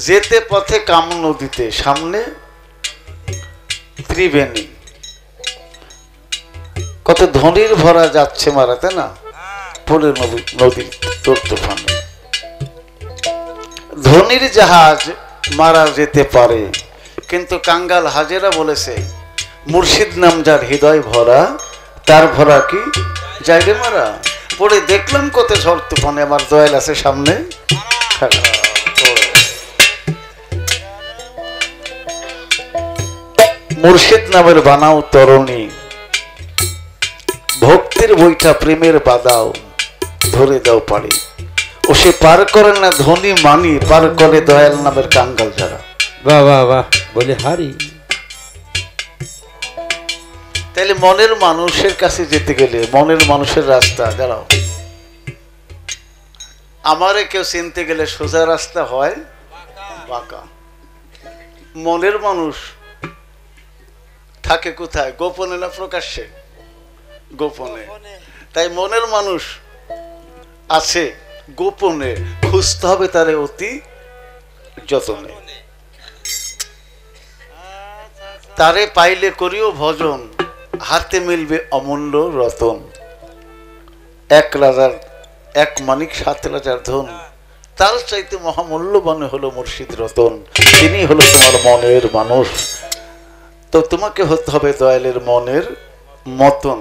যেতে পথে কাম নদীতে, সামনে ত্রিবেণী, কত ধনির ভরা যাচ্ছে মারাতে না, পরে নদীর তোর তুফানে। ধনির জাহাজ মারা যেতে পারে, কিন্তু কাঙ্গাল হাজেরা বলেছে মুর্শিদ নাম যার হৃদয় ভরা, তার ভরা কি জায়গা মারা। পরে দেখলাম কত ঝড় তুফানে, আমার দয়াল আছে সামনে। মুর্শিদ নামের বানাও তরণী, ভক্তির বইটা প্রেমের বাদাও, ধরে দাও পারি। ও সে পার করে না ধনী মানি, পার করে দয়াল নামের কাঙ্গাল যারা। বাহ বাহ বাহ, বলে হারি। তাহলে মনের মানুষের কাছে যেতে গেলে মনের মানুষের রাস্তা, দাঁড়াও, আমারে কেউ চিনতে গেলে সোজা রাস্তা হয় বাঁকা। মনের মানুষ থাকে কোথায়? গোপনে না প্রকাশ্যে? গোপনে। তাই মনের মানুষ আছে গোপনে, খুঁজতে হবে তারে অতি যতনে। তারে পাইলে করিও ভজন, হাতে মিলবে অমূল্য রতন। এক রাজার এক মানিক 7 রাজার ধন, তার চাইতে মহামূল্যবান হলো মুর্শিদ রতন। তিনি হলো তোমার মনের মানুষ। তো তোমাকে হতে হবে দয়ালের মনের মতন,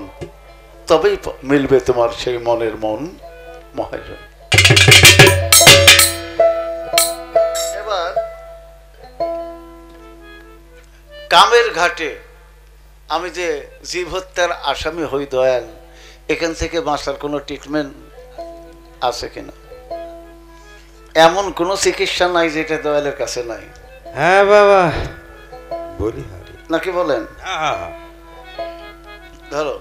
তবেই মিলবে তোমার সেই মনের মন মহাজন। এবার কামের ঘাটে আমি যে জীব হত্যার আসামি হই দয়াল, এখান থেকে বাঁচার কোনো ট্রিটমেন্ট আছে কিনা? এমন কোনো চিকিৎসা নাই যেটা দয়ালের কাছে নাই। হ্যাঁ বাবা, বলি হারি নাকি বলেন? ধরো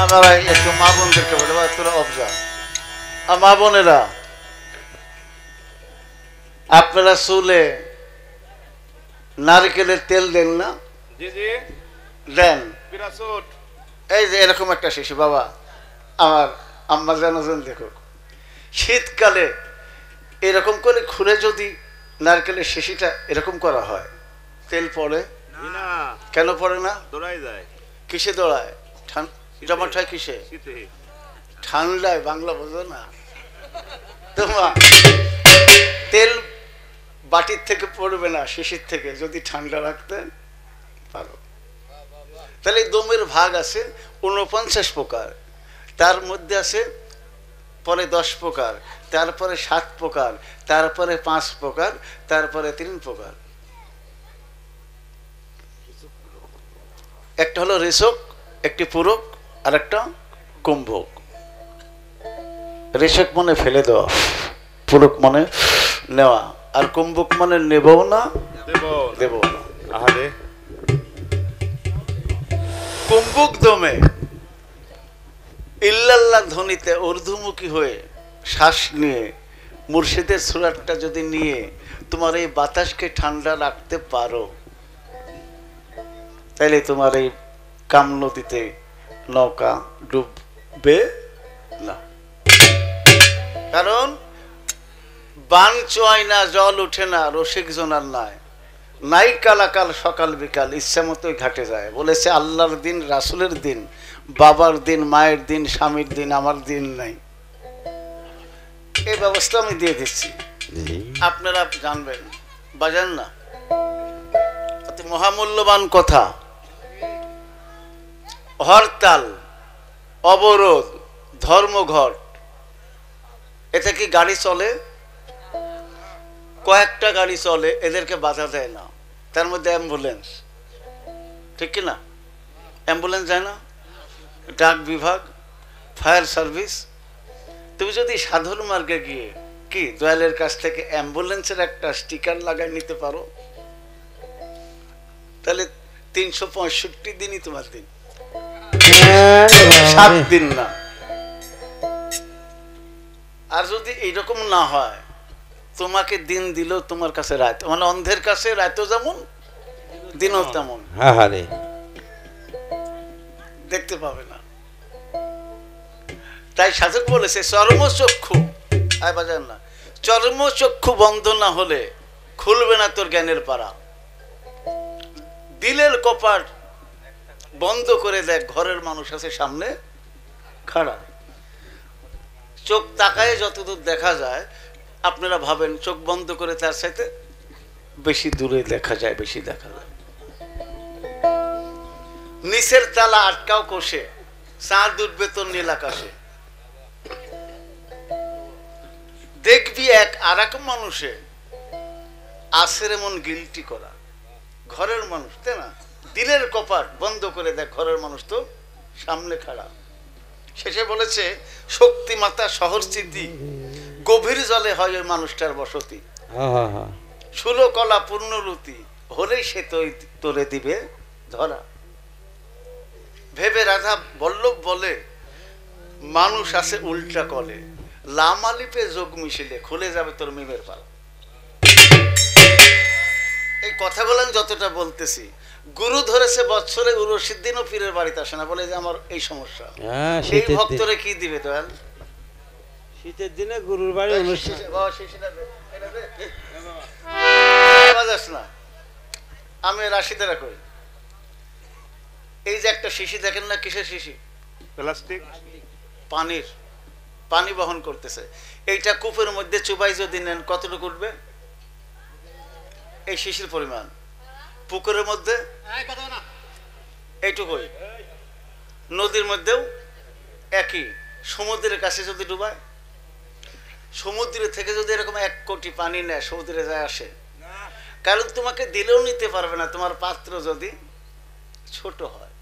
আমরা একটু মা বোনদেরকে বলে, তোরা অবজা, মা বোনেরা আপনারা চুলে নারকেলের তেল দেন না? দেন। এই যে এরকম একটা শিশু, বাবা আমার আম্মা জানাজন দেখো, শীতকালে এরকম করে খুলে যদি নারকেলের শিশিটা এরকম করা হয়, তেল পড়ে না? কেন পড়ে না? দৌড়ায় যায়। কিসে দৌড়ায়? জমাট হয় কিসে? ঠান্ডায়। বাংলা বোঝো না তোমার? তেল বাটির থেকে পড়বে না, শিশির থেকে, যদি ঠান্ডা রাখতে পারো। তাহলে দমের ভাগ আছে 49 প্রকার, তার মধ্যে আছে পরে 10 প্রকার, তারপরে 7 প্রকার, তারপরে 5 প্রকার, তারপরে 3 প্রকার। একটা হলো রেশক, একটি পূরক, আর একটা কুম্ভক। রেশক মানে ফেলে দেওয়া, পূরক মানে নেওয়া, আর কুম্ভক মানে নেবও না দেবও না। আহারে কুম্ভক দমে ইল্লাল্লাহ ধ্বনিতে ঊর্ধ্বমুখী হয়ে শ্বাস নিয়ে মুর্শিদের সুরাতটা যদি নিয়ে তোমার এই বাতাসকে ঠান্ডা রাখতে পারো, তাইলে তোমার এই কাম নদীতে নৌকা ডুববে না। কারণ বান চোয় না, জল উঠে না, রসিক জনার নাই কালাকাল সকাল বিকাল, ইচ্ছা মতোই ঘাটে যায়। বলেছে আল্লাহর দিন, রাসুলের দিন, বাবার দিন, মায়ের দিন, স্বামীর দিন, আমার দিন নাই। এই ব্যবস্থা আমি দিয়ে দিচ্ছি, আপনারা জানবেন। বাজান না, অতি মহামূল্যবান কথা। হরতাল, অবরোধ, ধর্মঘট, এতে কি গাড়ি চলে? কয়েকটা গাড়ি চলে, এদেরকে বাধা দেয় না। তার মধ্যে অ্যাম্বুলেন্স, ঠিক কিনা? অ্যাম্বুলেন্স যায় না, ডাক বিভাগ, ফায়ার সার্ভিস। তুমি যদি সাধুর মার্গে গিয়ে কি দয়ালের কাছ থেকে অ্যাম্বুলেন্সের একটা স্টিকার লাগাই নিতে পারো, তাহলে 365 দিনই তোমার দিন, 7 দিন না। আর যদি এইরকম না হয়, তোমাকে দিন দিল তোমার কাছে রাত, মানে অন্ধের কাছে রাতও যেমন দিনও তেমন, দেখতে পাবে না। তাই সাধক বলেছে চর্মচক্ষু, বাজার না, চর্মচক্ষু বন্ধ না হলে খুলবে না তোর জ্ঞানের পারা। দিলের কপাট বন্ধ করে দেখ, ঘরের মানুষ আছে সামনে খাড়া। চোখ তাকায় যতদূর দেখা যায়, আপনারা ভাবেন চোখ বন্ধ করে তার সাথে বেশি দূরে দেখা যায়, বেশি দেখা যায়। নিচের তালা আটকাও কোষে, চাঁদ উঠবে তোর নীল আকাশে। দেখবি এক আর এক মানুষে আসের এমন গিলটি করা, ঘরের মানুষ তাই না। দিলের কপাট বন্ধ করে দেখ, ঘরের মানুষ তো সামনে খাড়া। শেষে বলেছে শক্তি মাতা শহর স্থিতি, গভীর জলে হয় ওই মানুষটার বসতি। ষোলো কলা পূর্ণরুতি হলেই সে তোরে দিবে ধরা। ভেবে রাধা বল্লভ বলে মানুষ আছে উল্টা কলে, লামালিপে যোগ মিশিলে খুলে যাবে তোর মিমের পাল। এই কথাগুলো যতটা বলতেছি, গুরু ধরেছে বৎসরে উরশিদ্দিনও পীরের বাড়িতে আসে না, বলে যে আমার এই সমস্যা। সেই ভক্তরে কি দিবে তো? শীতের দিনে গুরুর বাড়ি অনুষ্ঠান। না আমি রাশিদারা করি। এই যে একটা শিশি দেখেন না, কিসের শিশি? প্লাস্টিক, পানির, পানি বহন করতেছে। এইটা কূপের মধ্যে চুবাই যদি নেন কতটুকু উঠবে? এই শিশির পরিমাণ। পুকুরের মধ্যে এইটুকুই, নদীর মধ্যেও একই, সমুদ্রের কাছে যদি ডুবায়, সমুদ্রে থেকে যদি এরকম 1 কোটি পানি নেয়, সমুদ্রে যায় আসে? কারণ তোমাকে দিলেও নিতে পারবে না, তোমার পাত্র যদি ছোট হয়।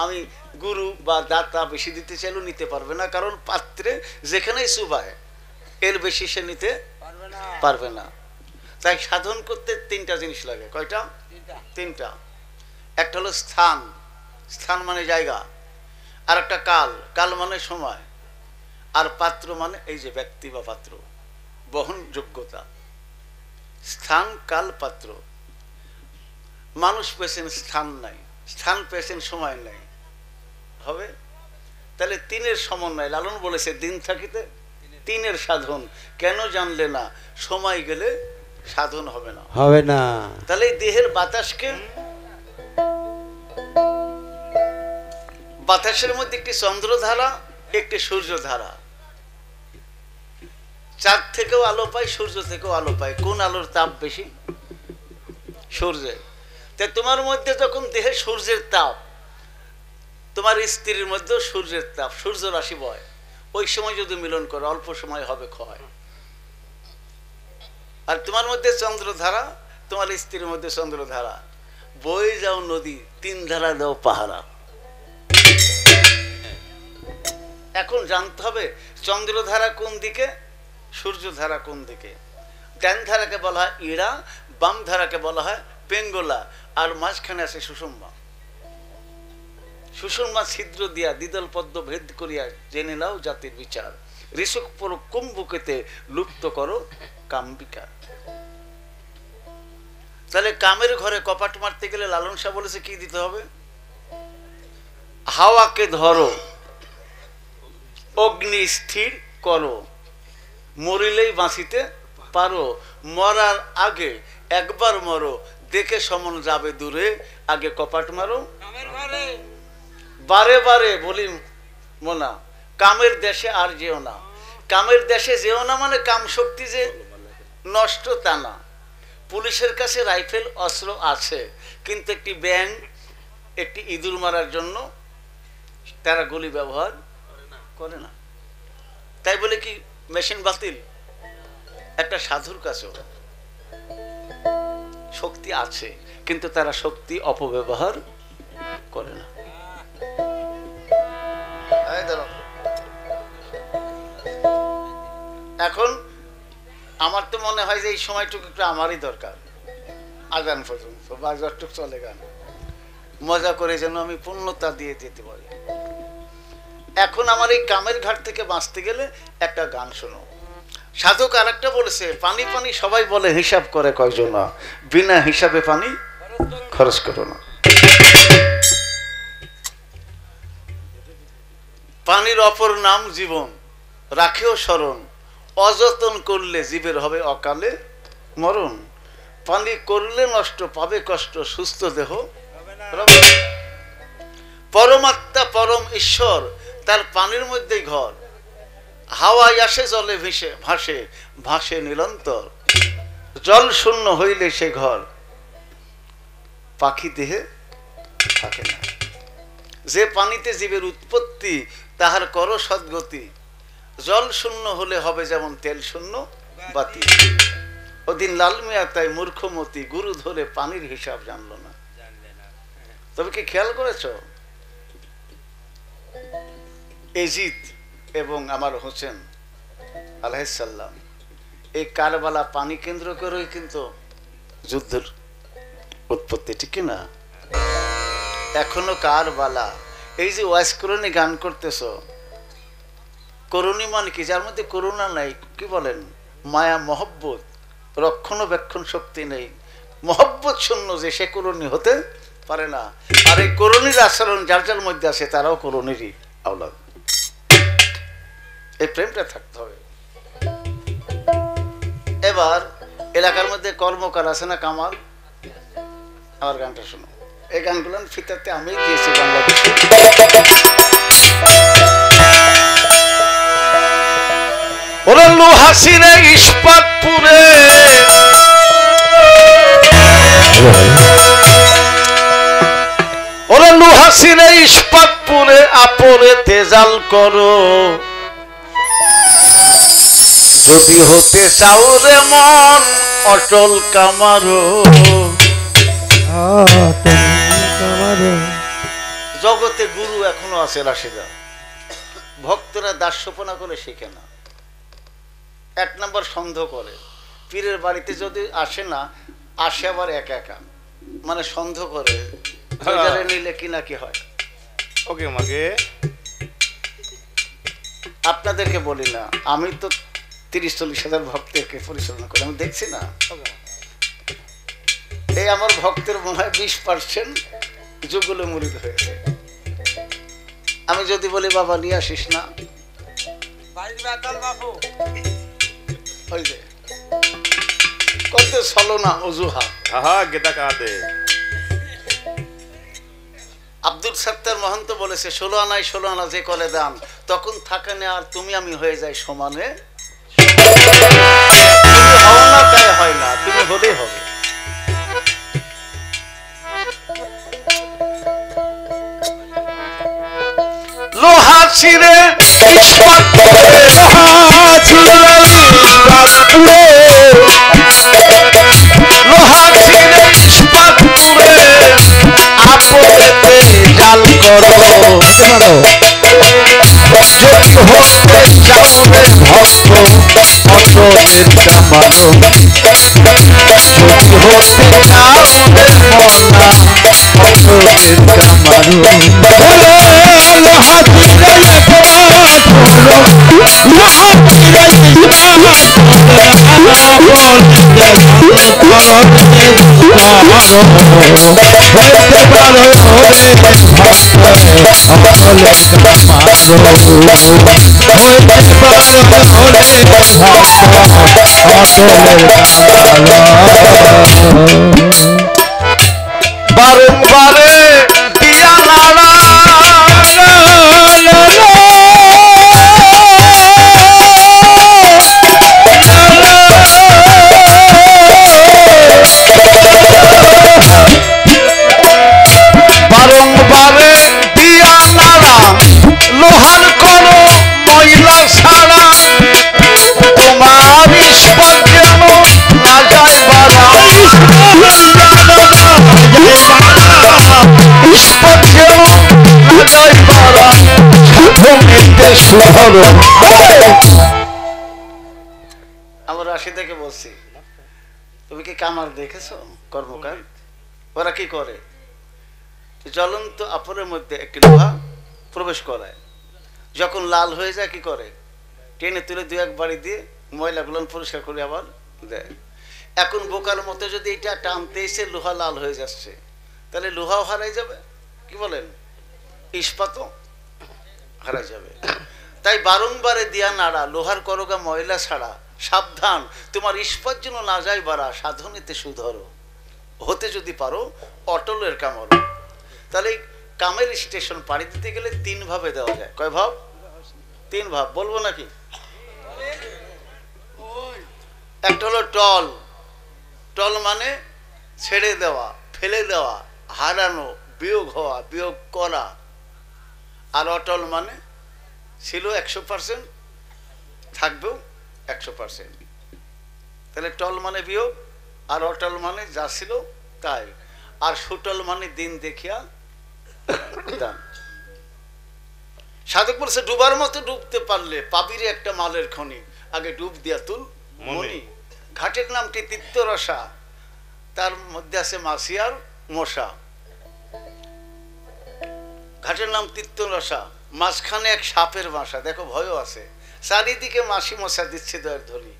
আমি গুরু বা দাতা বেশি দিতে চাইলেও নিতে পারবে না, কারণ পাত্রে যেখানেই চুবায় এর বেশি সে নিতে পারবে না। তাই সাধন করতে 3টা জিনিস লাগে। কয়টা? 3টা। একটা হলো স্থান, স্থান মানে জায়গা। আর একটা কাল, কাল মানে সময়। আর পাত্র মানে এই যে ব্যক্তি বা পাত্র, বহন যোগ্যতা। স্থান, কাল, পাত্র। মানুষ পেয়েছেন স্থান নাই, স্থান পেয়েছেন সময় নাই, হবে? তাহলে 3-এর সমন্বয়। লালন বলেছে দিন থাকিতে 3-এর সাধন, কেন জানলে না সময় গেলে সাধন হবে না, হবে না। তাহলে দেহের বাতাসকে, বাতাসের মধ্যে একটি চন্দ্রধারা, একটি সূর্য ধারা। চাঁদ থেকেও আলো পাই, সূর্য থেকেও আলো পাই। কোন আলোর তাপ বেশি? সূর্যের। তাই তোমার মধ্যে যখন দেহে সূর্যের তাপ, তোমার স্ত্রীর মধ্যেও সূর্যের তাপ, সূর্য রাশি বয়। ওই সময় যদি মিলন করো অল্প সময় হবে ক্ষয়। আর তোমার মধ্যে চন্দ্রধারা, তোমার স্ত্রীর মধ্যে চন্দ্রধারা। বয়ে যাও নদী, 3 ধারা দাও পাহারা। এখন জানতে হবে চন্দ্রধারা কোন দিকে, সূর্যধারা কোন দিকে। ডান ধারাকে বলা হয় ইড়া, বাম ধারাকে বলা হয় পেঙ্গলা, আর মাঝখানে আছে সুষুম্না। সুষুম্না ছিদ্র দিয়া দ্বিদল পদ্ম ভেদ করিয়া জেনে নাও জাতির বিচার। ঋষক পর কুম্ভকেতে লুপ্ত করো কাম্বিকা। তাহলে কামের ঘরে কপাট মারতে গেলে লালন শাহ বলেছে কি দিতে হবে? হাওয়াকে ধরো, অগ্নি স্থির করো, মরিলেই বাঁচিতে পারো। মরার আগে একবার মরো, দেখে সমন যাবে দূরে, আগে কপাট মারো। বারে বারে বলি মোনা, কামের দেশে আর যেও না। কামের দেশে যেও না মানে কাম শক্তি যে নষ্ট তা না। পুলিশের কাছে রাইফেল অস্ত্র আছে, কিন্তু একটি ব্যাঙ, একটি ইঁদুর মারার জন্য তারা গুলি ব্যবহার করে না। তাই বলে কি মেশিন বাতিল? একটা সাধুর কাছেও শক্তি আছে, কিন্তু তারা শক্তি অপব্যবহার করে না। এখন আমার তো মনে হয় যে এই সময়টুকু একটু আমারই দরকার, আজান পর্যন্ত বা যতটুকু চলে গান মজা করে যেন আমি পূর্ণতা দিয়ে যেতে পারি। এখন আমার এই কামের ঘাট থেকে বাঁচতে গেলে একটা গান শোনো। সাধক আর একটা বলেছে, পানি পানি সবাই বলে, হিসাব করে কয়জন, বিনা হিসাবে পানি খরচ করো না। পানির অপর নাম জীবন, রাখেও স্মরণ, অযতন করলে জীবের হবে অকালে মরণ, পানি করলে নষ্ট পাবে কষ্ট, সুস্থ দেহ রবে। পরমাত্মা পরম ঈশ্বর, তার পানির মধ্যেই ঘর। হাওয়ায় আসে জলে ভেসে ভাসে, ভাসে নিরন্তর। জল শূন্য হইলে সে ঘর, পাখি দেহে থাকে না। যে পানিতে জীবের উৎপত্তি, তাহার কর সদ্গতি। জল শূন্য হলে হবে যেমন তেল শূন্য বাতি। ওদিন লাল মিয়া তাই মূর্খমতি, গুরু ধরে পানির হিসাব জানলো না। তবে কি খেয়াল করেছ, এজিদ এবং আমার হোসেন আলাইহিস সালাম এই কারবালা পানি কেন্দ্র করেই কিন্তু যুদ্ধের উৎপত্তি, ঠিক না? এখনো কারবালা, এই যে ওয়াইস করণী গান করতেছ, করণী মানে কি? যার মধ্যে করুণা নাই, কি বলেন, মায়া মহব্বত, রক্ষণাবেক্ষণ শক্তি নেই, মহব্বত শূন্য, যে সে করণী হতে পারে না। আর এই করণীর আচরণ যার যার মধ্যে আছে, তারাও করণীরই আওলাদ। এই প্রেমটা থাকতে হবে। এবার এলাকার মধ্যে কর্মকার আছে না, কামাল, আমার গানটা শোনো। এই গানগুলো ফিতাতে আমি দিয়েছি বাংলাদেশে। ওরে লোহাসিরে ইস্পাত পুরে, ওরে লোহাসিরে ইস্পাত পুরে, আপরে তেজাল করো। যদি হতে চাও রে মন অটল কামারো। জগতে গুরু এখনো আছে রাশিদা, ভক্তরা দাস্যপনা করে শিখে না। এক নম্বর সন্দেহ করে, পীরের বাড়িতে যদি আসে না, আসে আবার একা একা, মানে সন্দেহ করে নিলে কি না কি হয়। ওকে মাকে আপনাদেরকে বলি না, আমি তো 30-40 হাজার ভক্তকে পরিচালনা করি, আমি দেখছি না। এই আমার ভক্তের মনে হয় 20% যুগলে মুরিদ হয়েছে। আমি যদি বলি বাবা নিয়ে আসিস না, ওই যে কত ছলনা অজুহাত। আব্দুল সত্তার মহন্ত বলেছে, 16 আনায় 16 আনা যে কলে দান, তখন থাকে না আর তুমি আমি হয়ে যাই সমানে। হও না তাই হয় না, তুমি হলেই হবে। লোহা ছিঁড়ে ইস্পাত পুরে, লোহা ছিঁড়ে ইস্পাত পুরে, লোহা ছিঁড়ে ইস্পাত পুরে, আপরেতে জাল করো। যদি হতে চাও রে ভক্ত অটলের কামারো, যদি হতে চাও রে মনা অটলের কামারো। লোহা ছিঁড়ে একবার করো, লোহা ছিঁড়ে বারংবারে দিয়া নাড়া, বারংবারে দিয়া নাড়া, লোহার করো ময়লা ছাড়া, তোমার ইস্পাত যেন না যায় বাড়া, ইস্পাত যেন না যায় বাড়া, আমার রাশিদাকে বলছি, তুমি কি কামার দেখেছো কর্মকার? ওরা কি করে, জ্বলন্ত আপরের মধ্যে একটি লোহা প্রবেশ করায়, যখন লাল হয়ে যায় কি করে, টেনে তুলে 2-1 বাড়ি দিয়ে ময়লাগুলো পরিষ্কার করে আবার দেয়। এখন বোকার মতো যদি এটা টানতে এসে লোহা লাল হয়ে যাচ্ছে, তাহলে লোহাও হারাই যাবে, কি বলেন, ইস্পাতও হারাই যাবে। তাই বারংবারে দিয়া নাড়া, লোহার করগা ময়লা ছাড়া, সাবধান তোমার ইস্পাত যেন না যায় বাড়া, সাধনেতে সুধরো, হতে যদি পারো অটলের কামর। তাহলে কামের স্টেশন পাড়ি দিতে গেলে 3 ভাবে দেওয়া যায়। কয় ভাব? 3 ভাব। বলবো নাকি? একটা হলো টল। টল মানে ছেড়ে দেওয়া, ফেলে দেওয়া, হারানো, বিয়োগ হওয়া, বিয়োগ করা। আর অটল মানে ছিল 100%, থাকবেও 100%। তাহলে টল মানে বিয়োগ, আর অটল মানে যা ছিল তাই, আর সুটল মানে দিন দেখিয়া দান। সাধক বলছে ডুবার মতো ডুবতে পারলে পাবিরে একটা মালের খনি, আগে ডুব দিয়া তুল মনি। ঘাটের নামটি তিক্তরসা, তার মধ্যে আছে মাছি আর মশা। ঘাটের নাম তিক্তরসা, মাঝখানে এক সাপের বাসা, দেখো ভয়ও আছে, চারিদিকে মাছি মশা দিচ্ছে দয়ের ধলি।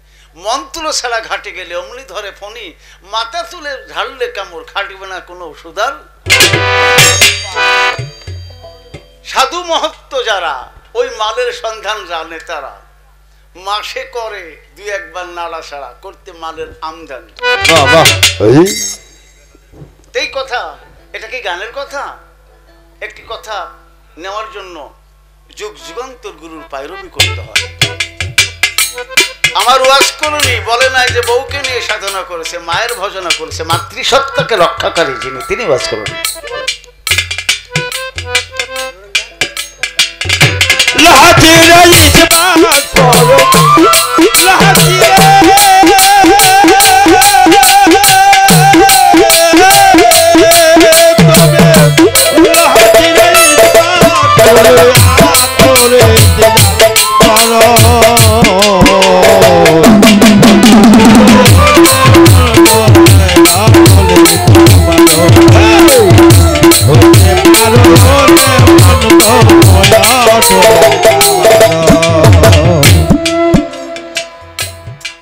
মন তুলো ছাড়া ঘাটে গেলে অমনি ধরে ফণি, মাথা তুলে ঝাড়লে কামড়, খাটবে না কোনো ওষুধার। সাধু মহত্ব যারা, ওই মালের সন্ধান জানে তারা, মাসে করে 2-1 বার নাড়া ছাড়া, করতে মালের আমদানি। এই কথা, এটা কি গানের কথা? একটি কথা নেওয়ার জন্য যুগ যুগান্তর গুরুর পায়রবি করতে হয়। আমার ওয়াজ করুনি বলে নাই যে বউকে নিয়ে সাধনা করেছে, মায়ের ভজনা করেছে, মাতৃসত্তাকে রক্ষাকারী যিনি, তিনি ওয়াজ করুন।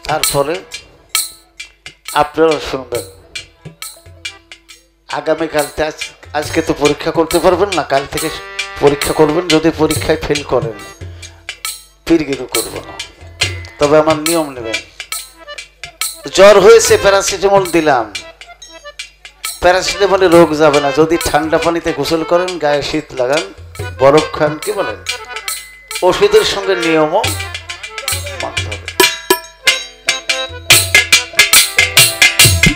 তারপরে আপনারা শুনবেন আগামীকালতে, আজকে তো পরীক্ষা করতে পারবেন না, কাল থেকে পরীক্ষা করবেন। যদি পরীক্ষায় ফেল করেন পীরগিরু করব না, তবে আমার নিয়ম নেবেন। জ্বর হয়েছে প্যারাসিটামল দিলাম, প্যারাসিটামলে রোগ যাবে না। যদি ঠান্ডা পানিতে গোসল করেন, গায়ে শীত লাগান, বরফ খান, কি বলেন, ওষুধের সঙ্গে নিয়মও মানতে হবে।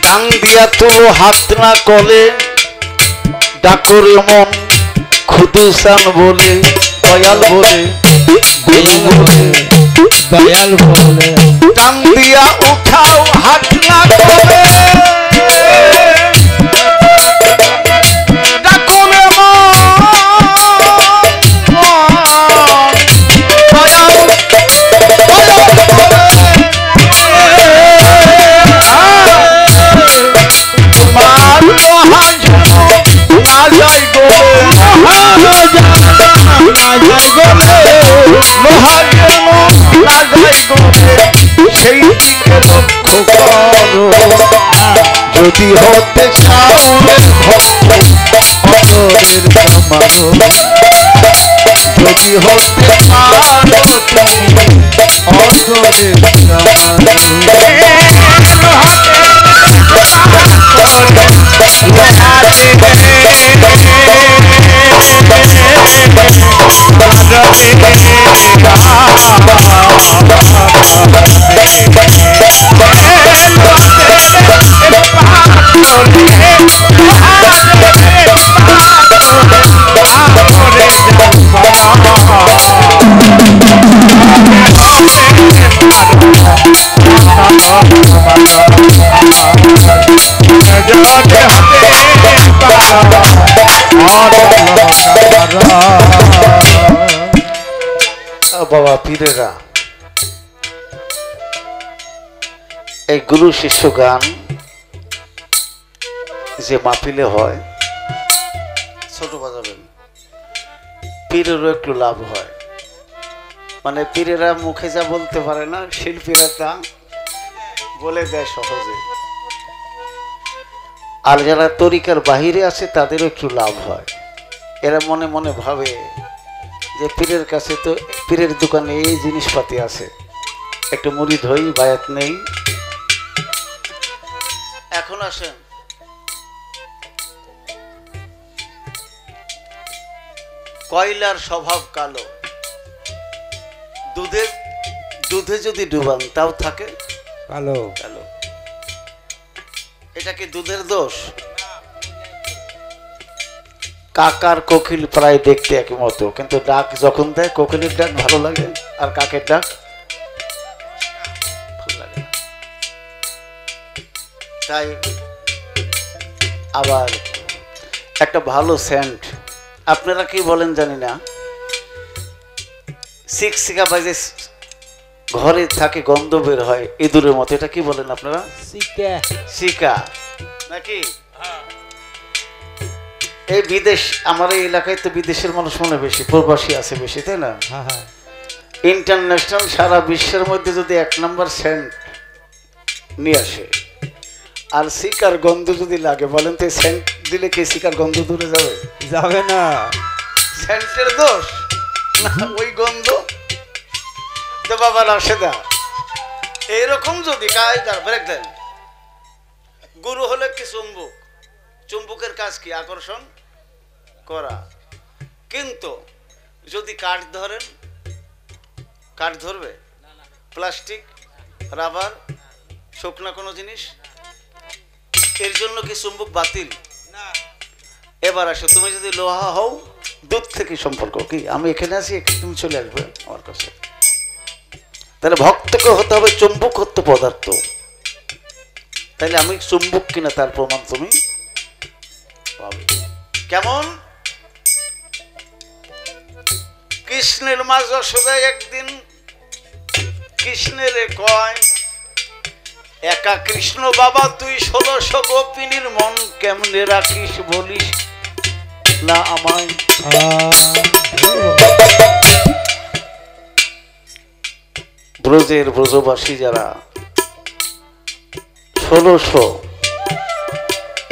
কান দিয়া তুলো হাত না কলে, ডাকর মন খুদুসান বলে, দয়াল বলে, দয়াল বলে। কান দিয়া উঠাও হাত না কলে, সেই দিকে লক্ষ্য করো, যদি হতে চাও অন্তরের সমারো, যদি হতে পারো তুমি অন্তরের বাবা পীরেরা, এই গুরু শিষ্য গান যে মাহফিলে হয়, ছোট বাজাবেন, পীরেরও একটু লাভ হয়। মানে পীরেরা মুখে যা বলতে পারে না, শিল্পীরা তা বলে দেয় সহজে। আর যারা তরিকার বাহিরে আছে তাদেরও একটু লাভ হয়। এরা মনে মনে ভাবে যে পীরের কাছে তো পীরের দোকানে এই জিনিসপাতি আছে, একটু মুড়ি ধই, বায়াত নেই। এখন আসেন, কয়লার স্বভাব কালো, দুধে যদি ডুবান তাও থাকে কালো কালো। এটা কি দুধের দোষ? কাকার কোকিল প্রায় দেখতে একই মতো, কিন্তু ডাক যখন দেয় কোকিলের ডাক ভালো লাগে আর কাকের ডাক ভালো লাগে না। তাই আবার একটা ভালো সেন্ট, আপনারা কি বলেন জানি না, শিকা বাজে ঘরে থাকে গন্ধ বের হয় ইঁদুরের মতো, এটা কি বলেন আপনারা? শিকা নাকি? এই বিদেশ, আমার এই এলাকায় তো বিদেশের মানুষ মনে বেশি, প্রবাসী আছে বেশি, তাই না? ইন্টারন্যাশনাল সারা বিশ্বের মধ্যে যদি 1 নম্বর সেন্ট নিয়ে আসে আর শিকার গন্ধ যদি লাগে, বলেন তো সেন্ট দিলে কি শিকার গন্ধ দূরে যাবে? যাবে না। সেন্টের দোষ না ওই গন্ধ? তো বাবা রাশেদা, এইরকম যদি কায়দার ব্রেক দেন, গুরু হলে কি চুম্বক, চুম্বকের কাজ কি? আকর্ষণ করা। কিন্তু যদি কাঠ ধরেন, কাঠ ধরবে? প্লাস্টিক, রাবার, শুকনা কোনো জিনিস, এর জন্য কি চুম্বক বাতিল? এবার আসো, তুমি যদি লোহা হও, দুধ থেকে সম্পর্ক কি? আমি এখানে আছি, তুমি চলে আসবে আমার কাছে। তাহলে ভক্তকে হতে হবে চুম্বক হত্য পদার্থ, তাহলে আমি চুম্বক কিনা তার প্রমাণ তুমি পাবে। কেমন? কৃষ্ণের মা যশোদা একদিন কৃষ্ণের কয়, একা কৃষ্ণ বাবা তুই 1600 গোপিনীর মন কেমনে রাখিস বলিস না আমায়। ব্রজের ব্রজবাসী যারা 1600,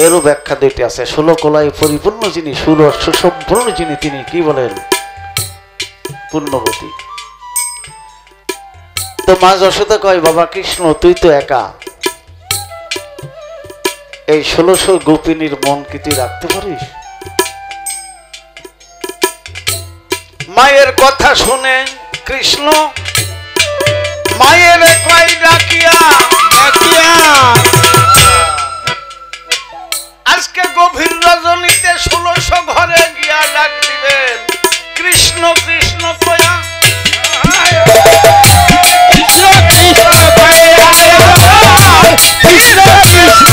এরও ব্যাখ্যা দুইটি আছে। 16 কলায় পরিপূর্ণ যিনি, 16 সম্পূর্ণ যিনি, তিনি কি বলেন? পূর্ণবতী। তো মা যশোদা কয়, বাবা কৃষ্ণ তুই তো একা, এই 1600 গোপিনীর মন কি তুই রাখতে পারিস? মায়ের কথা শুনে কৃষ্ণ মায়ের কয় ডাকিয়া, আজকে গভীর রজনীতে 1600 ঘরে গিয়া ডাক দিবেন, কৃষ্ণ কৃষ্ণ কয়া, কৃষ্ণ কৃষ্ণ কৃষ্ণ কৃষ্ণ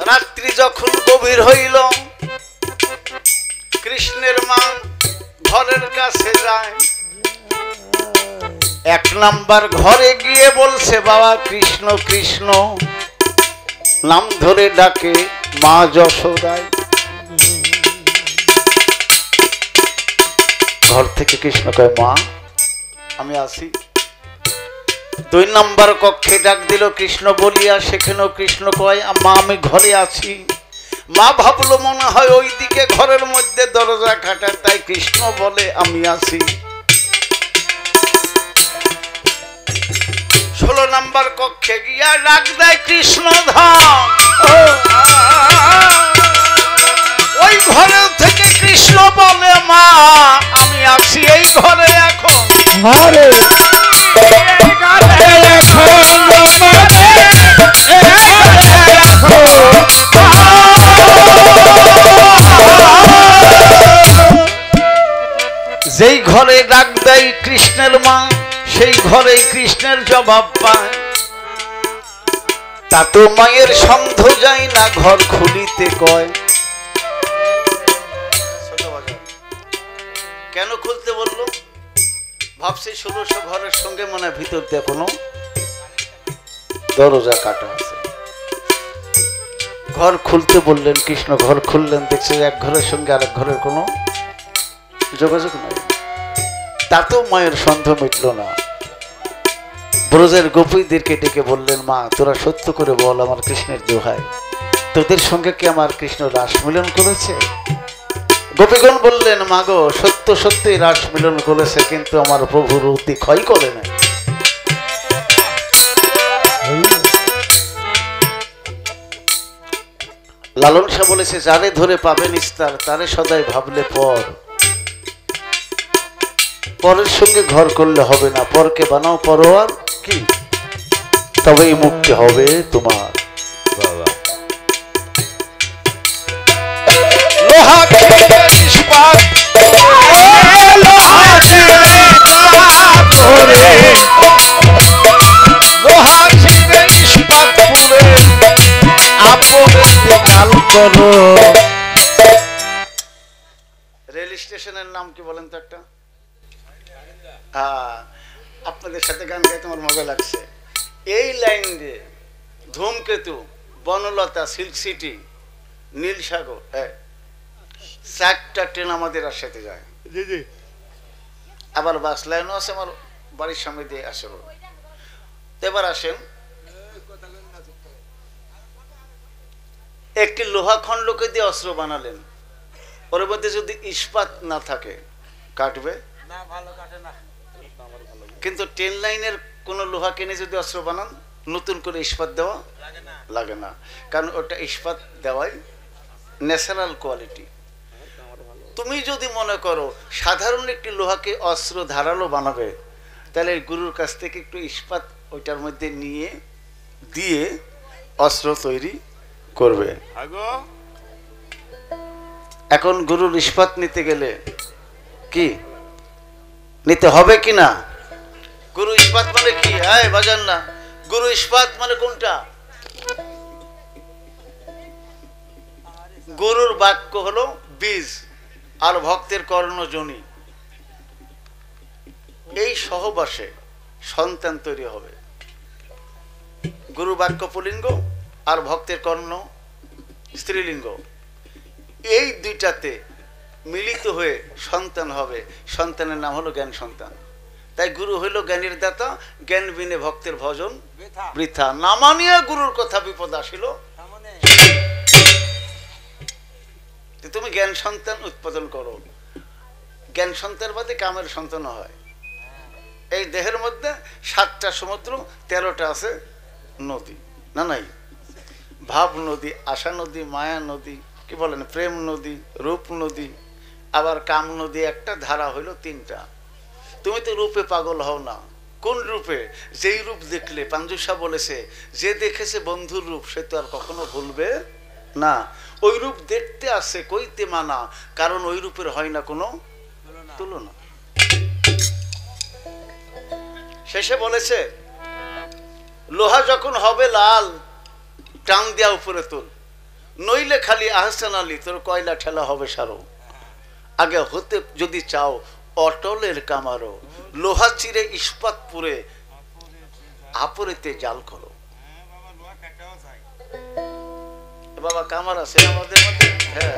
রাত্রি যখন গভীর হইল, কৃষ্ণের মা ঘরের কাছে যায়, 1 নাম্বার ঘরে গিয়ে বলছে, বাবা কৃষ্ণ কৃষ্ণ নাম ধরে ডাকে মা যশোদায়। ঘর থেকে কৃষ্ণ কয়, মা আমি আসি। 2 নাম্বার কক্ষে ডাক দিল কৃষ্ণ বলিয়া, সেখানেও কৃষ্ণ কয়, মা আমি ঘরে আছি। মা ভাবলো মনে হয় ওই দিকে ঘরের মধ্যে দরজা কাটা, তাই কৃষ্ণ বলে আমি আছি। 16 নাম্বার কক্ষে গিয়া ডাক দেয় কৃষ্ণ ধাম, ওই ঘরে থেকে কৃষ্ণ বলে, মা আমি আছি এই ঘরে এখন। যেই ঘরে ডাক দেয় কৃষ্ণের মা, সেই ঘরে কৃষ্ণের জবাব পায়। তা তো মায়ের সন্দেহ যায় না, ঘর খুলিতে কয়। কেন খুলতে বললো? ভাবছি 1600 ঘরের সঙ্গে মনে ভিতর দিয়ে কোনো দরজা কাটা আছে। ঘর খুলতে বললেন কৃষ্ণ, ঘর খুললেন, দেখছে এক ঘরের সঙ্গে আরেক ঘরের কোনো যোগাযোগ নাই। তাতেও মায়ের সন্দেহ মিটল না। ব্রজের গোপীদেরকে ডেকে বললেন, মা তোরা সত্য করে বল, আমার কৃষ্ণের দোহাই তোদের সঙ্গে কি আমার কৃষ্ণ রাস মিলন করেছে? গোপীগণ বললেন, মাগো সত্য সত্যই রাস মিলন করেছে, কিন্তু আমার প্রভুর অতি ক্ষয় করে নাই। লালন শাহ বলেছে, যারে ধরে পাবে নিস্তার, তারে সদাই ভাবলে পর। পরের সঙ্গে ঘর করলে হবে না, পরকে বানাও পরোয়ার, কি তবেই মুক্তি হবে তোমার। বাবা লোহা রেল স্টেশনের নাম কি বলেন তো একটা? আপনাদের সাথে গান গাইতে আমার মজা লাগছে। এই লাইন দিয়ে ধূমকেতু, বনলতা, সিল্ক সিটি, নীলসাগর, চারটা ট্রেন আমাদের রাজশাহীতে যায়। জি জি। আবার বাস লাইনও আছে আমার বাড়ির সামনে দিয়ে আসে। এবার আসেন, একটি লোহা খণ্ডকে দিয়ে অস্ত্র বানালেন, ওর মধ্যে যদি ইস্পাত না থাকে কাটবে না, ভালো কাটে না। কিন্তু ট্রেন লাইনের কোন লোহা কিনে যদি অস্ত্র বানান, নতুন করে ইস্পাত দেওয়া লাগে না, কারণ ওটা ইস্পাত দেওয়াই ন্যাচারাল কোয়ালিটি। তুমি যদি মনে করো সাধারণ একটি লোহাকে অস্ত্র ধারালো বানাবে, তাহলে গুরুর কাছ থেকে একটু ইস্পাত ওইটার মধ্যে নিয়ে দিয়ে অস্ত্র তৈরি করবে। এখন গুরুর ইস্পাত নিতে গেলে কি নিতে হবে কি না? গুরু ইস্পাত মানে কি? বাজান না, গুরু ইস্পাত মানে কোনটা? গুরুর বাক্য হলো বীজ, আর ভক্তের কর্ণজনী। এই সহবাসে সন্তান তৈরি হবে। গুরু বাক্য পুলিঙ্গ আর ভক্তের কর্ণ স্ত্রীলিঙ্গ, এই দুইটাতে মিলিত হয়ে সন্তান হবে। সন্তানের নাম হলো জ্ঞান সন্তান। তাই গুরু হইল জ্ঞানের দাতা, জ্ঞান বিনে ভক্তের ভজন বৃথা। না মানিয়া গুরুর কথা বিপদ আসিল। তুমি জ্ঞান সন্তান উৎপাদন করো। জ্ঞান সন্তান বাদে কামের সন্তান হয়। এই দেহের মধ্যে 7টা সমুদ্র, 13টা আছে নদী, না নাই? ভাব নদী, আশা নদী, মায়া নদী, কি বলেন প্রেম নদী, রূপ নদী, আবার কাম নদী একটা, ধারা হইল 3টা। তুমি তো রূপে পাগল হও না। কোন রূপে? যেই রূপ দেখলে, পাঞ্জুসা বলেছে, যে দেখেছে বন্ধুর রূপ সে তো আর কখনো ভুলবে না। ওই রূপ দেখতে আসে কইতে মানা, কারণ ওই রূপের হয় না কোনো তুলনা। শেষে বলেছে, লোহা যখন হবে লাল, টান দেয়া উপরে তুল, নইলে খালি আহসান আলী তোর কয়লা ঠেলা হবে সারো। আগে হতে যদি চাও অটলের কামারো, লোহা চিরে ইস্পাত পুরে আপরেতে জাল করো। বাবা কামার আছে আমাদের মধ্যে? হ্যাঁ,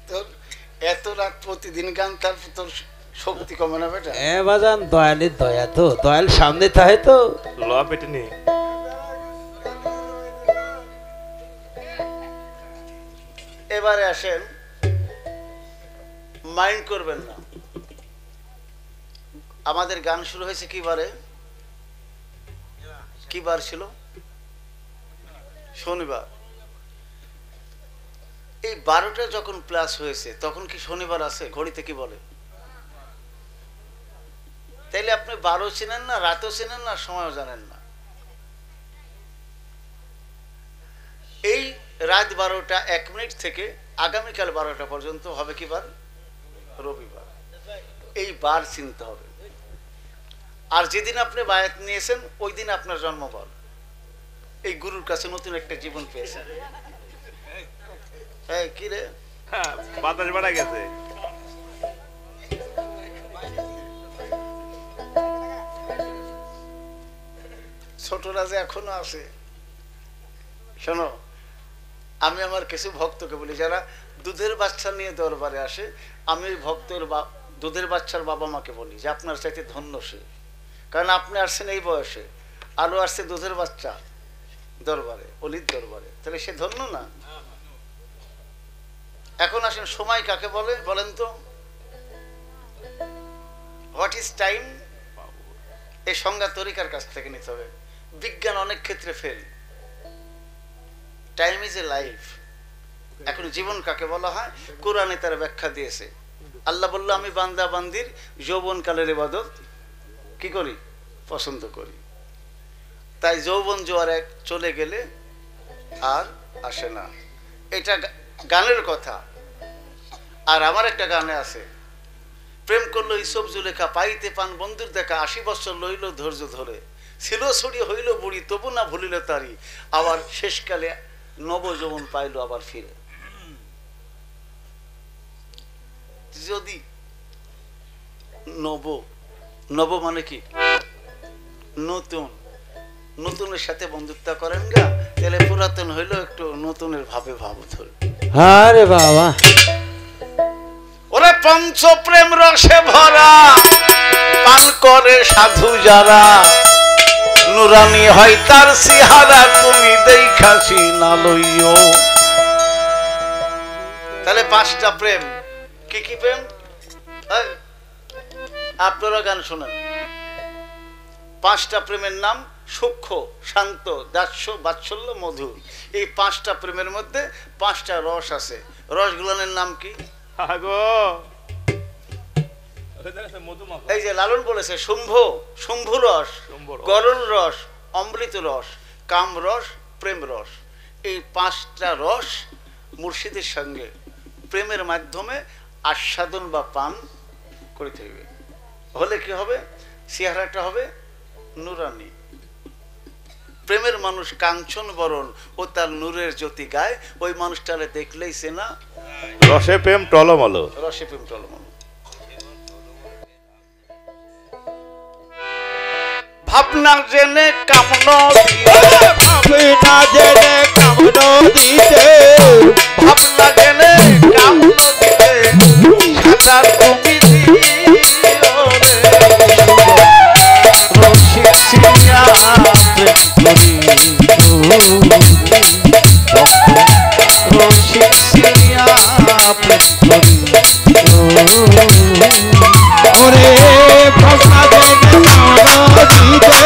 তোর এত রাত প্রতিদিন গান, তারপর তোর শক্তি কমে না বেটা? বাজান দয়ালের দয়া, তো দয়াল সামনে থাকে তো লোহা পেটে নিয়ে। এবারে আসেন, মাইন্ড করবেন না। আমাদের গান শুরু হয়েছে কি বারে? কি বার ছিল? শনিবার। এই 12টা যখন প্লাস হয়েছে তখন কি শনিবার আছে? ঘড়িতে কি বলে? তাইলে আপনি 12 চিনেন না, রাতও চিনেন না, সময়ও জানেন না। এই রাত 12টা 1 মিনিট থেকে আগামীকাল 12টা পর্যন্ত হবে কি বার? রবিবার। এই বার চিনতে হবে। আর যেদিন আপনি বায়াত নিয়েছেন ওই দিন আপনার জন্মবার। এই গুরুর কাছে নতুন একটা জীবন পেয়েছেন। কি রে, বাতাস বাড়া গেছে। ছোটরা যে এখনো আছে। শোনো, আমি আমার কিছু ভক্তকে বলি, যারা দুধের বাচ্চা নিয়ে দরবারে আসে, আমি ওই ভক্তের দুধের বাচ্চার বাবা মাকে বলি যে আপনার চাইতে ধন্য সে, কারণ আপনি আসছেন এই বয়সে, আলো আসছে দুধের বাচ্চা দরবারে, অলির দরবারে, তাহলে সে ধন্য না? এখন আসেন সময় কাকে বলে বলেন তো? What is time? এই সংজ্ঞা তরিকার কাছ থেকে নিতে হবে। বিজ্ঞান অনেক ক্ষেত্রে fail. Time is a life. এখন জীবন কাকে বলা হয়? কোরআনে তার ব্যাখ্যা দিয়েছে। আল্লাহ বলল আমি বান্দা বান্দির যৌবন কালের ইবাদত কি করি? পছন্দ করি। তাই যৌবন জোয়ার এক চলে গেলে আর আসে না, এটা গানের কথা। আর আমার একটা গানে আছে, প্রেম করলো ইসব জুলেখা, পাইতে পান বন্ধুর দেখা, 80 বছর লইল ধৈর্য ধরে, ছিল ছড়ি হইল বুড়ি, তবু না ভুলিল তারি, আবার শেষকালে নব যৌবন পাইল আবার ফিরে। যদি নব, নব মানে কি? নতুন, নতুনের সাথে বন্ধুত্ব করেন গা, তাহলে পুরাতন হইলো একটু নতুনের ভাবে ভাব ধরে। আরে বাবা, ওরে পঞ্চ প্রেম রসে ভরা, পান করে সাধু যারা, নুরানি হয় তার সিহারা, তুমি দেখাছি না লইও। তাহলে 5টা প্রেম। কি কি প্রেম? আপনারা গান শোনেন। 5টা প্রেমের নাম সূক্ষ্ম, শান্ত, দাস্য, বাৎসল্য, মধুর। এই 5টা প্রেমের মধ্যে 5টা রস আছে। রসগুলোর নাম কি? এই যে লালন বলেছে শুম্ভ, শুম্ভু রস, গরল রস, অমৃত রস, কাম রস, প্রেম রস। এই 5টা রস মুর্শিদের সঙ্গে প্রেমের মাধ্যমে আস্বাদন বা পান করতে হবে। হলে কি হবে? চেহারাটা হবে নুরানি। প্রেমের মানুষ কাঞ্চন বরণ ও তার নূরের জ্যোতি গায়, ওই মানুষটারে দেখলেই চেনা। রসে প্রেম টলমল, রসে প্রেম টলমল। ভাবনা জেনে কামন ভাবনা জেনে কামন দিতে, ভাবনা জেনে কামন দিতে, সাদা তুমি দিও রে রসিক সিয়া প্রেম করি, রসিক সিয়া প্রেম করি। ওরে ভাবনা জেনে কামন দিতে,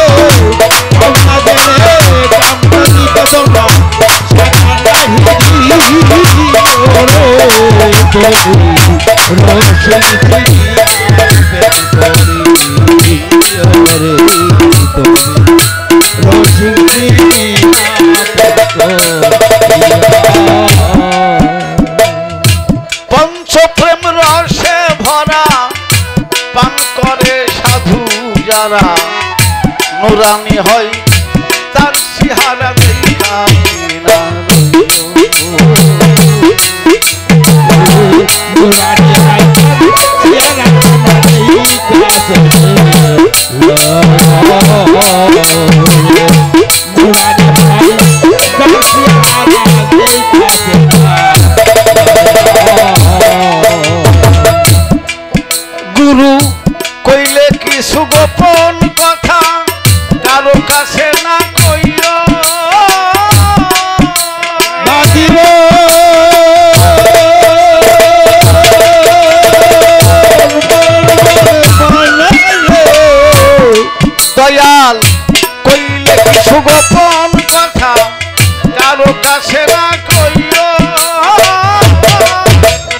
ভাবনা জেনে কামন দিতে তোমরা সেখানটা পঞ্চপ্রেম রসে ভরা, পান করে সাধু যারা, নুরানি হয় তার সিহারা দেখা না। গুরু কইলে কিছু গোপন কথা, কারো কাছে না কইও। দয়াল কইলে কিছু গোপন কথা, কারো কাছে না কইও।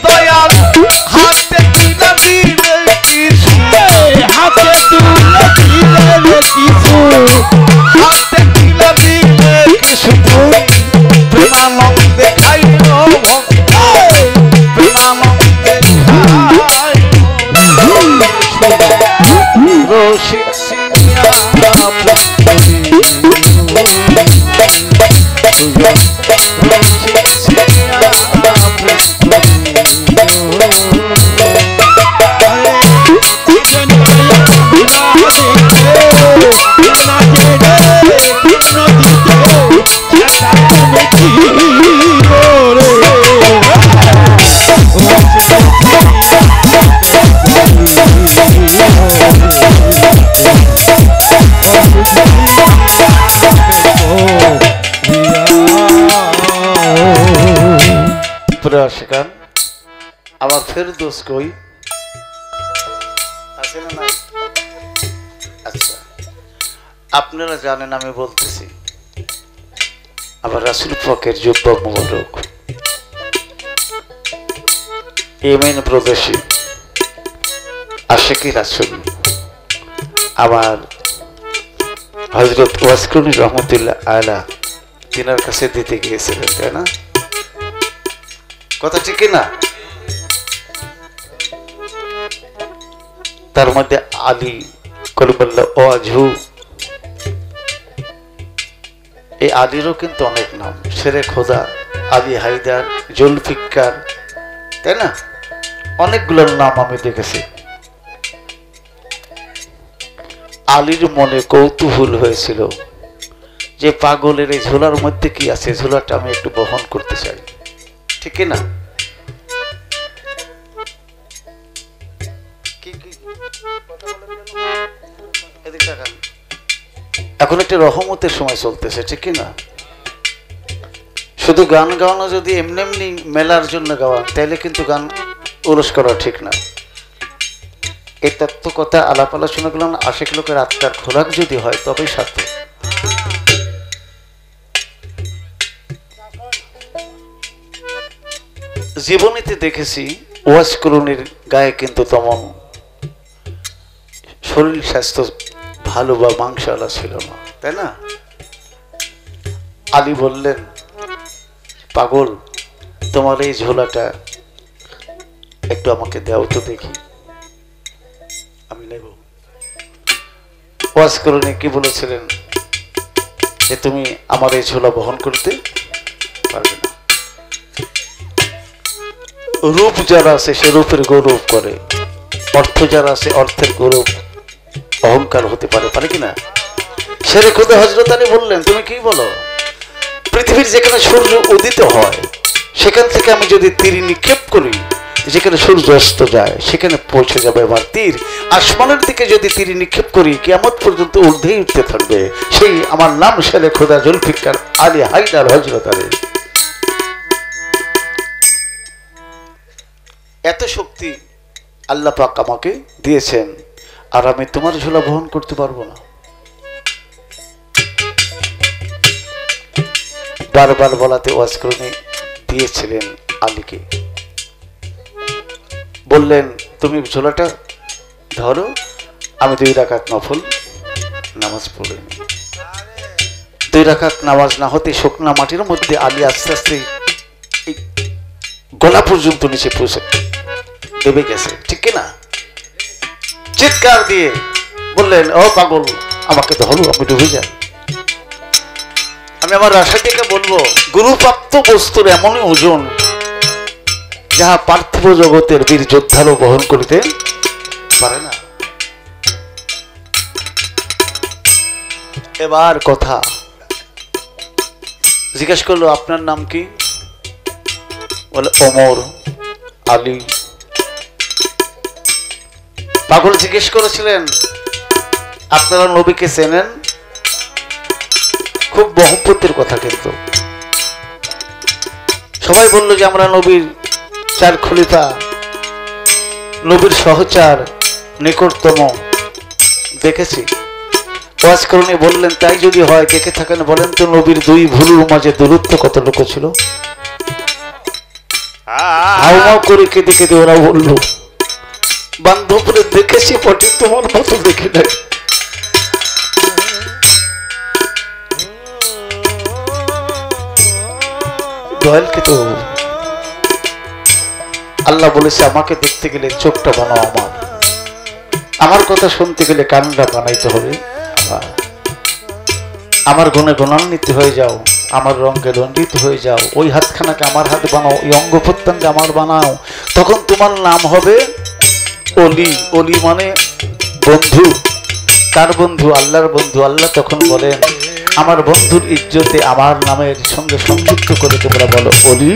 দয়াল হাতে তুলে দিলে কিছু, হাতে তুলে দিলে কিছু, হাতে তুলে দিলে কিছু, প্রেমানন্দে খাইও ভক্ত, প্রেমানন্দে খাই রসিক সিয়া রসিক সিয়া প্রিয় আশিকান, আমার ফেরদৌস কই আছে না নাই? আচ্ছা, আপনারা জানেন আমি বলতেছি, আবার রাসূল পাকের জুব্বা মুবারক ইয়েমেন প্রদেশে আশিকি রাসূল আমার হযরত ওয়াসকুনি রহমতুল্লাহ আলা তিনার কাছে দিতে গিয়েছিলেন, তাই না? কথা ঠিক না? তার মধ্যে আলী কলিমুল্লাহ ওয়াজহু, এই আলীরও কিন্তু অনেক নাম, শেরে খোদা, আলী হায়দার, জুলফিকার, তাই না? অনেকগুলোর নাম আমি দেখেছি। আলীর মনে কৌতূহল হয়েছিল যে পাগলের এই ঝোলার মধ্যে কি আছে, ঝোলাটা আমি একটু বহন করতে চাই, ঠিক না? এখন একটা রহমতের সময় চলতেছে, ঠিক না? শুধু গান গাওয়ানো যদি এমনি এমনি মেলার জন্য গাওয়া, তাহলে কিন্তু গান উলস করা ঠিক না। এই তত্ত্ব কথা আলাপ আলোচনা করলাম, আশিক লোকের আত্মার খোরাক যদি হয় তবেই সার্থক। জীবনীতে দেখেছি ওয়াজ করুণীর গায়ে কিন্তু তেমন শরীর স্বাস্থ্য ভালো বা মাংসওয়ালা ছিল না, তাই না? আলী বললেন, পাগল, তোমার এই ঝোলাটা একটু আমাকে দাও তো দেখি, আমি নেব। ওয়াজ করুণী কি বলেছিলেন যে তুমি আমার এই ঝোলা বহন করতে পারবে না। রূপ যারা আছে সে রূপের গৌরব করে, অর্থ যারা আছে অর্থের গৌরব অহংকার হতে পারে, পারে কিনা? শেরে খোদা হযরত আলী বললেন, তুমি কি বলো? পৃথিবীর যেখানে সূর্য উদিত হয় সেখান থেকে আমি যদি তীর নিক্ষেপ করি, যেখানে সূর্য অস্ত যায় সেখানে পৌঁছে যাবে আমার তীর। আসমানের দিকে যদি তীর নিক্ষেপ করি, কিয়ামত পর্যন্ত ঊর্ধ্বেই উঠতে থাকবে। সেই আমার নাম শেরে খোদা জুলফিকার আলী হায়দার হযরত আলী। এত শক্তি আল্লাহ পাক আমাকে দিয়েছেন, আর আমি তোমার ঝোলা বহন করতে পারবো না। বারবার বলাতে ওয়াজ করুণী দিয়েছিলেন আলীকে, বললেন তুমি ঝোলাটা ধরো, আমি 2 রাকাত নফল নামাজ পড়ে নি। 2 রাকাত নামাজ না হতে শুকনা মাটির মধ্যে আলী আস্তে আস্তে গলা পর্যন্ত নিচে পৌঁছে ডুবে গেছে, ঠিক না? চিৎকার দিয়ে বললেন, ও পাগল, আমাকে ধরো, আমি ডুবে যাই। আমি আমার রাশাটিকে বলবো, গুরুপ্রাপ্ত বস্তুর এমনই ওজন যাহা পার্থিব জগতের বীর যোদ্ধারও বহন করিতে পারে না। এবার কথা জিজ্ঞেস করলো, আপনার নাম কি? বলে ওমর আলী। পাগল জিজ্ঞেস করেছিলেন, আপনারা নবীকে চেনেন? খুব মহব্বতের কথা, কিন্তু সবাই বলল যে আমরা নবীর 4 খলিফা, নবীর সহচার, নিকটতম দেখেছি। ওয়াজ করুণী বললেন, তাই যদি হয় দেখে থাকেন বলেন তো নবীর 2 ভুরুর মাঝে দূরত্ব কতটুকু ছিল? হাউমাউ করে কেঁদে কেঁদে ওরা বলল, বান্ধবরে দেখেছি পটে, তোমার মতো দেখি নাই। দয়ালকে তো আল্লাহ বলেছে, আমাকে দেখতে গেলে চোখটা বানাও আমার, আমার কথা শুনতে গেলে কানটা বানাইতে হবে আমার গুণে গুণান্বিত হয়ে যাও, আমার রঙে রঞ্জিত হয়ে যাও, ওই হাতখানাকে আমার হাত বানাও, ওই অঙ্গ প্রত্যঙ্গ আমার বানাও, তখন তোমার নাম হবে অলি। অলি মানে বন্ধু। কার বন্ধু? আল্লাহর বন্ধু। আল্লাহ তখন বলেন, আমার বন্ধুর ইজ্জতে আমার নামের সঙ্গে সংযুক্ত করে তোমরা বলো অলি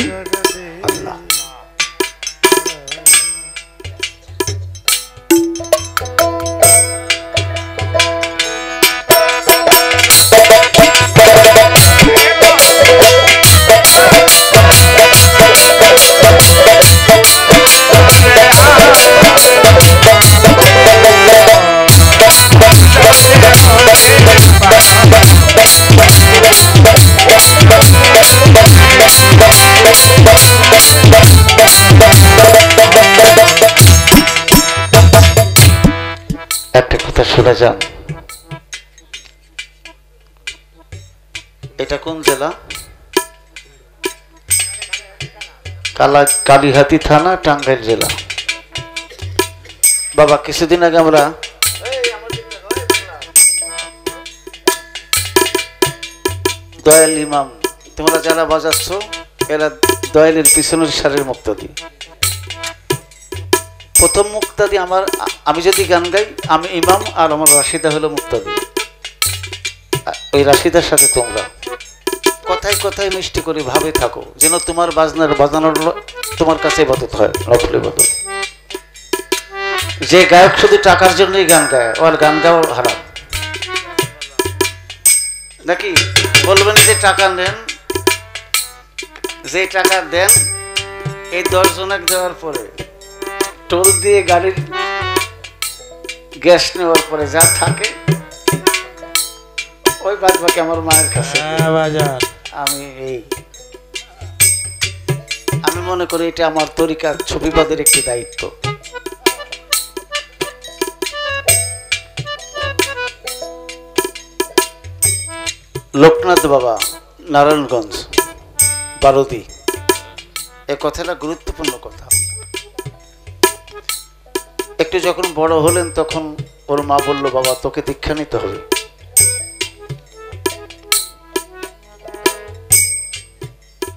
আল্লাহ। শুনে যান। এটা কোন জেলা? কালিহাতি থানা, টাঙ্গাইল জেলা। বাবা কিছুদিন আগে আমরা দয়াল ইমাম, তোমরা যারা বাজাচ্ছ এরা দয়ালের পিছনের সারের মুক্তাদি। প্রথম মুক্তাদি আমার, আমি যদি গান গাই আমি ইমাম আর আমার রাশিদা হলো মুক্তাদি। ওই রাশিদার সাথে তোমরা কথায় কথায় মিষ্টি করে ভাবে থাকো যেন তোমার বাজানোর তোমার কাছে ইবাদত হয়, নফল ইবাদত। যে গায়ক শুধু টাকার জন্যই গান গায়, ওর গান গাওয়া হারাম নাকি? বলবেন যে টাকা নেন, যে টাকা দেন এই 10 জনক দেওয়ার পরে টোল দিয়ে গাড়ির গ্যাস নেওয়ার পরে যা থাকে ওই বাদ বাকি আমার মায়ের কাছে। আমি মনে করি এটা আমার তরিকার ছবিবাদের একটি দায়িত্ব। লোকনাথ বাবা, নারায়ণগঞ্জ, বারোদি। এ কথাটা গুরুত্বপূর্ণ কথা। একটু যখন বড় হলেন তখন ওর মা বলল, বাবা তোকে দীক্ষা নিতে হবে।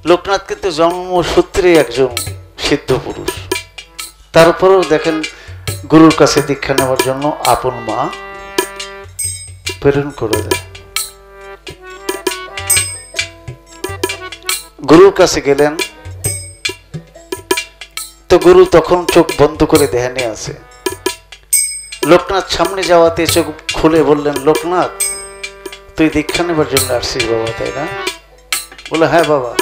লোকনাথ কিন্তু জন্মসূত্রে একজন সিদ্ধ পুরুষ, তারপরেও দেখেন গুরুর কাছে দীক্ষা নেওয়ার জন্য আপন মা প্রেরণ করে দেয়। গুরুর কাছে গেলেন তো গুরু তখন চোখ বন্ধ করে ধ্যানে আছে। লোকনাথ সামনে যাওয়াতে চোখ খুলে বললেন, লোকনাথ তুই দীক্ষা নেবার জন্য আসছিস বাবা, তাই না? বলে হ্যাঁ বাবা।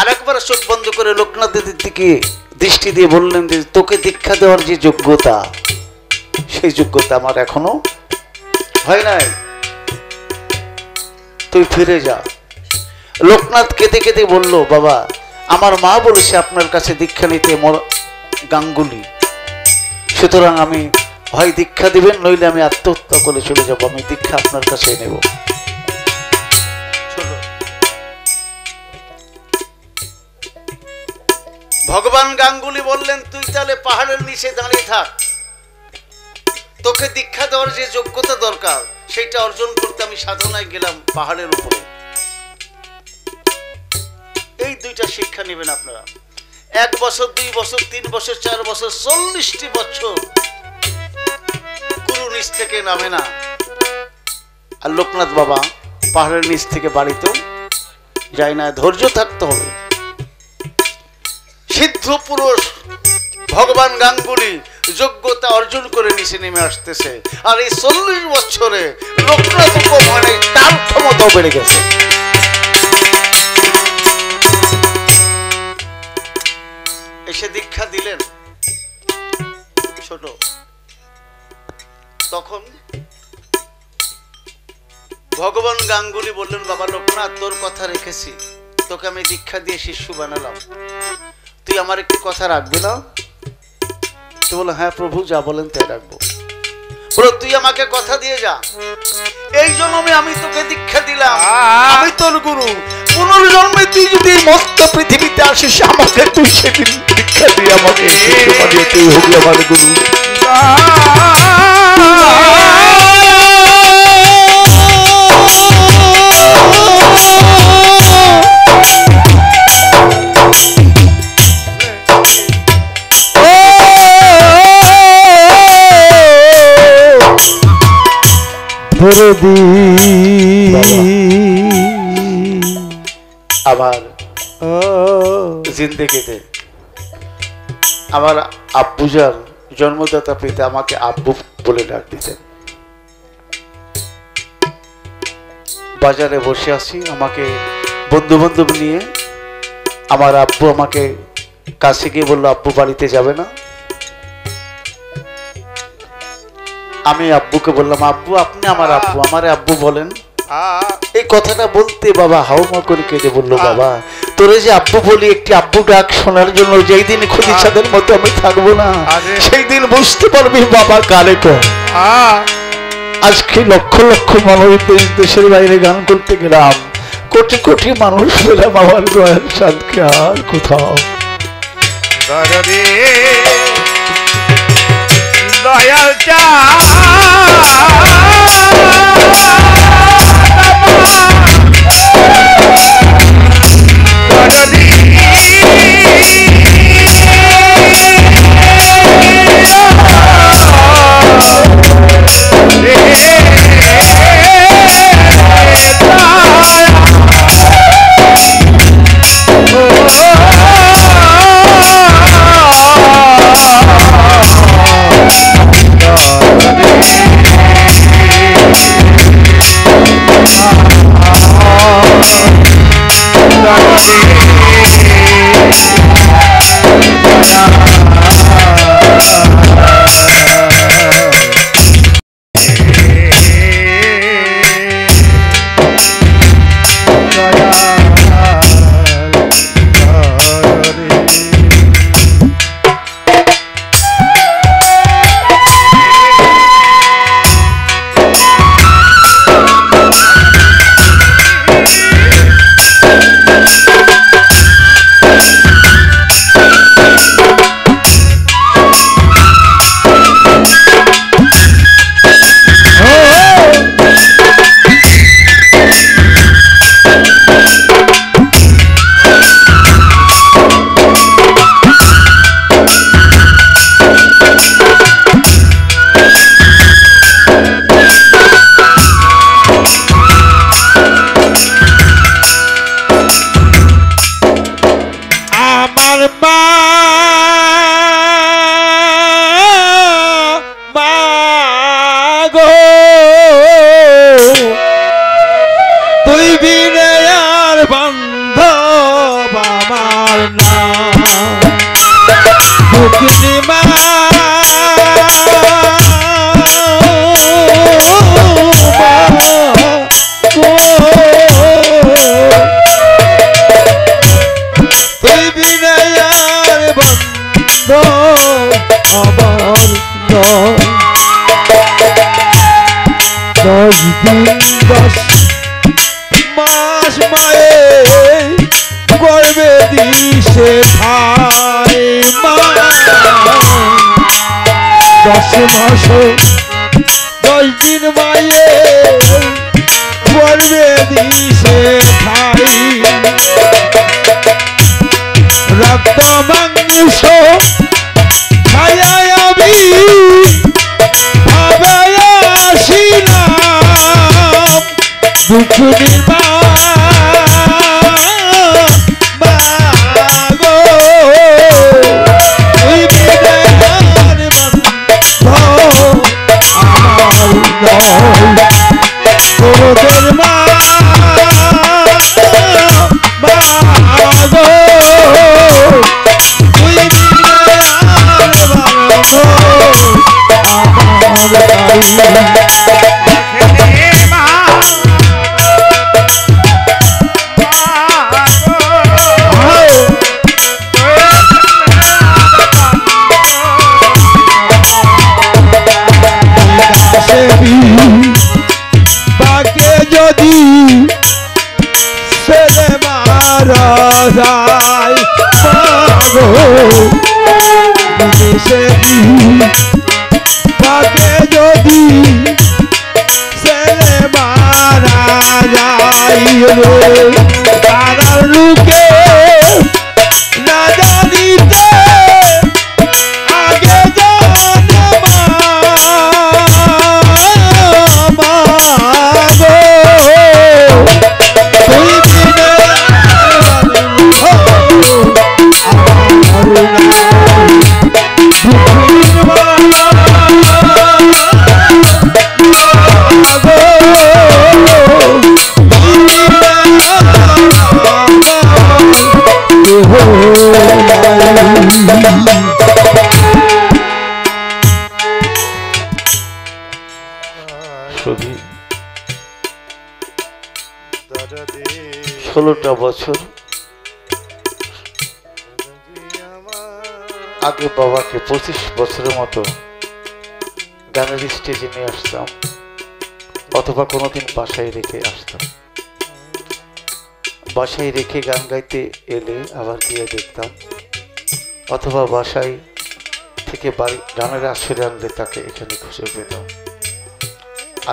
আরেকবার চোখ বন্ধ করে লোকনাথের দিকে দৃষ্টি দিয়ে বললেন যে তোকে দীক্ষা দেওয়ার যে যোগ্যতা, সেই যোগ্যতা আমার এখনো হয় নাই, তুই ফিরে যা। লোকনাথ কেঁদে কেঁদে বলল, বাবা আমার মা বলেছে আপনার কাছে দীক্ষা নিতে গাঙ্গুলি, সুতরাং আমি হয় দীক্ষা দিবেন নইলে আমি আত্মহত্যা করে চলে যাব, আমি দীক্ষা আপনার কাছে নেব। ভগবান গাঙ্গুলি বললেন, তুই তাহলে পাহাড়ের নিচে দাঁড়িয়ে থাক, তোকে দীক্ষা দেওয়ার যে যোগ্যতা দরকার সেটা অর্জন করতে আমি সাধনায় গেলাম পাহাড়ের উপরে। এই দুইটা শিক্ষা নেবেন আপনারা। 1 বছর, 2 বছর, 3 বছর, 4 বছর, 40টি বছর গুরু নিচ থেকে নামে না। আর লোকনাথ বাবা পাহাড়ের নিচ থেকে বাড়িতেও যায় না, ধৈর্য থাকতে হবে। সিদ্ধ পুরুষ ভগবান গাঙ্গুলি যোগ্যতা অর্জন করে নিচে নেমে আসতেছে, আর এই 40 বছরে লোকনাথ মানে তার ক্ষমতাও বেড়ে গেছে। এসে দীক্ষা দিলেন ছোট, তখন ভগবান গাঙ্গুলি বললেন, বাবা লোকনাথ তোর কথা রেখেছি, তোকে আমি দীক্ষা দিয়ে শিষ্য বানালাম, তুই আমার একটি কথা রাখবি না? তো বলো হ্যাঁ প্রভু যা বলেন তাই রাখবো। বলো তুই আমাকে কথা দিয়ে যা, এই জন্মে আমি তোকে দীক্ষা দিলাম, আমি তোর গুরু, পুনর্জন্মে তুই যদি মস্ত পৃথিবীতে আসিস আমাকে তুই সেদিন দীক্ষা দিয়ে আমাকে তুই হবি আমার গুরু। আমার জিন্দেগিতে আমার আব্বুজান জন্মদাতা পিতা আমাকে আব্বু বলে ডাক দিতেন। বাজারে বসে আছি, আমাকে বন্ধু বান্ধব নিয়ে আমার আব্বু আমাকে কাছে গিয়ে বললো, আব্বু বাড়িতে যাবে না? আমি আব্বুকে বললাম, আব্বু আপনি আমার আব্বু, আমারে আব্বু বলেন। এই কথাটা বলতে বাবা হাউমা করে কেঁদে বললো, বাবা তোরে যে আব্বু বলি, একটি আব্বু ডাক শোনার জন্য যেই দিন খদিজাদের মতো আমি থাকবো না, সেই দিন বুঝতে পারবি বাবা কারে কর। আজকে লক্ষ লক্ষ মানুষ দেশের বাইরে গান করতে গেলাম, কোটি কোটি মানুষ পেলাম, আমার দয়াল চাঁদকে আর কোথাও। দয়াল চাঁদ 16টা বছর আগে বাবাকে 25 বছরের মতো গানের স্টেজে নিয়ে আসতাম, অথবা কোনোদিন বাসায় রেখে আসতাম। বাসায় রেখে গান গাইতে এলে আবার গিয়ে দেখতাম, অথবা বাসায় থেকে বাড়ি গানের আসরে আনলে তাকে এখানে খুঁজে পেতাম।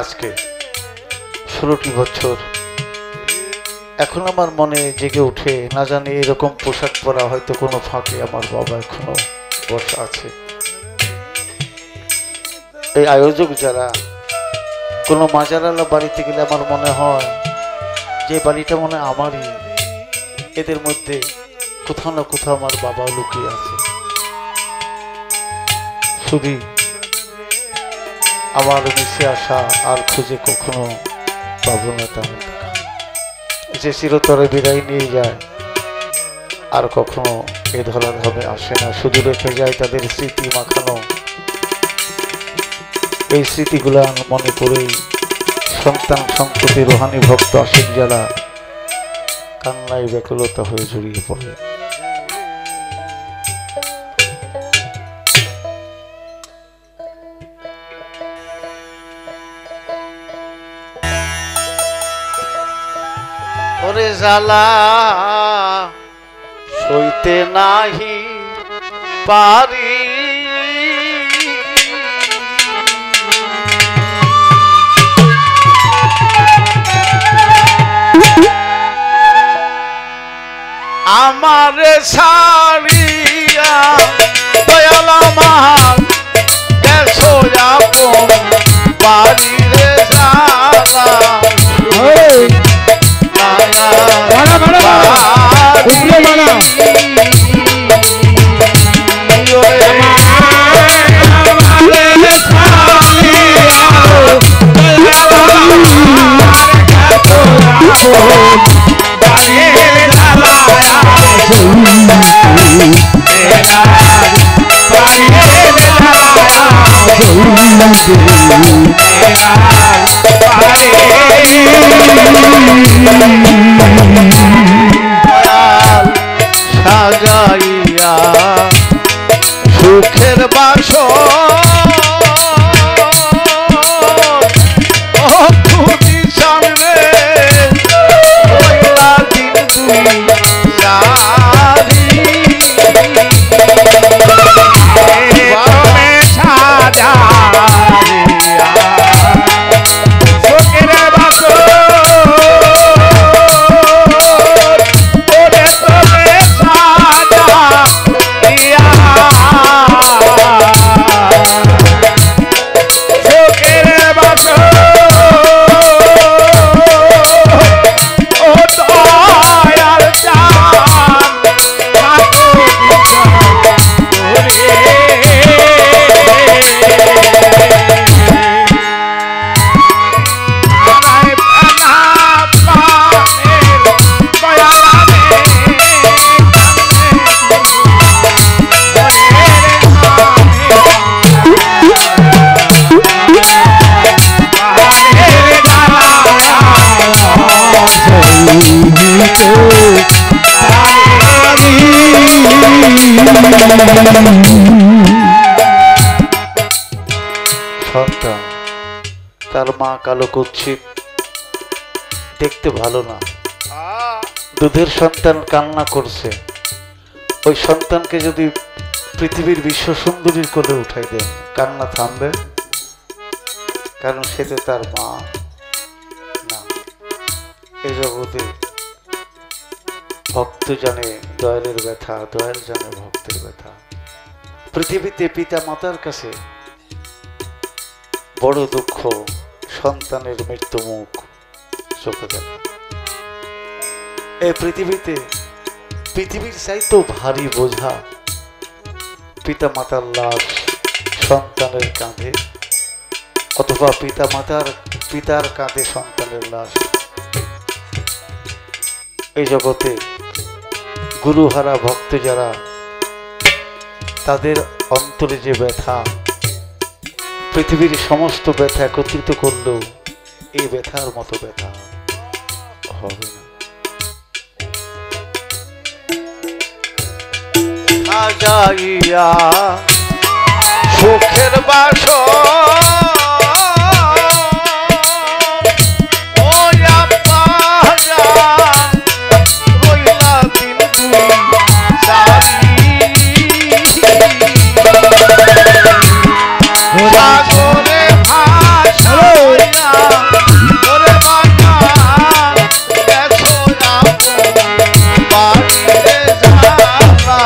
আজকে 16টি বছর এখন আমার মনে জেগে উঠে, না জানি এরকম পোশাক পরা হয়তো কোনো ফাঁকে আমার বাবা এখনো বসা আছে। এই আয়োজক যারা কোনো মাজারালা বাড়িতে গেলে আমার মনে হয় যে বাড়িটা মনে আমারই, এদের মধ্যে কোথাও না কোথাও আমার বাবা লুকিয়ে আছে। শুধু আমার মিশে আসা আর খুঁজে কখনো পাবো না তেমন দেখা, যে চিরতরে বিদায় নিয়ে যায় আর কখনো এ ধরার ভাবে আসে না, শুধু রেখে যায় তাদের স্মৃতি মাখানো। এই স্মৃতিগুলো মনে করেই সন্তান সন্ততি রোহানি ভক্ত আশিক যারা কান্নায় ব্যাকুলতা হয়ে জড়িয়ে পড়ে। ওরে জ্বালা সইতে নাহি পারি, আমারে ছাড়িয়া দয়াল আমার এসো আপন বাড়ি রে জ্বালা সাজাইয়া সুখের বাসর খুদি সামনে দিন দুই চারি সন্তান তার মা কালো কুৎসিত, দেখতে ভালো না, দুধের সন্তান কান্না করছে। ওই সন্তানকে যদি পৃথিবীর বিশ্ব সুন্দরীর কোলে উঠাই দেন, কান্না থামবে? কারণ সে তো তার মা না। এই জগতে ভক্ত জানে দয়ালের ব্যথা, দয়াল জানে ভক্তের ব্যথা। পৃথিবীতে পিতা মাতার কাছে বড় দুঃখ সন্তানের মৃত্যু মুখ চোখে দেখা। এই পৃথিবীতে পৃথিবীর চাইতেও ভারী বোঝা পিতা মাতার লাশ সন্তানের কাঁধে, অথবা পিতার কাঁধে সন্তানের লাশ। এই জগতে গুরুহারা ভক্ত যারা, তাদের অন্তরে যে ব্যথা, পৃথিবীর সমস্ত ব্যথা একত্রিত করলেও এই ব্যথার মতো ব্যথা হবে না। সাজাইয়া সুখের বাসর ওই আপা যান রইলা দিন দুই সারি সাগরে ভাসাইয়া ওরে বাবা গেছো আপন বাড়িতে যাবা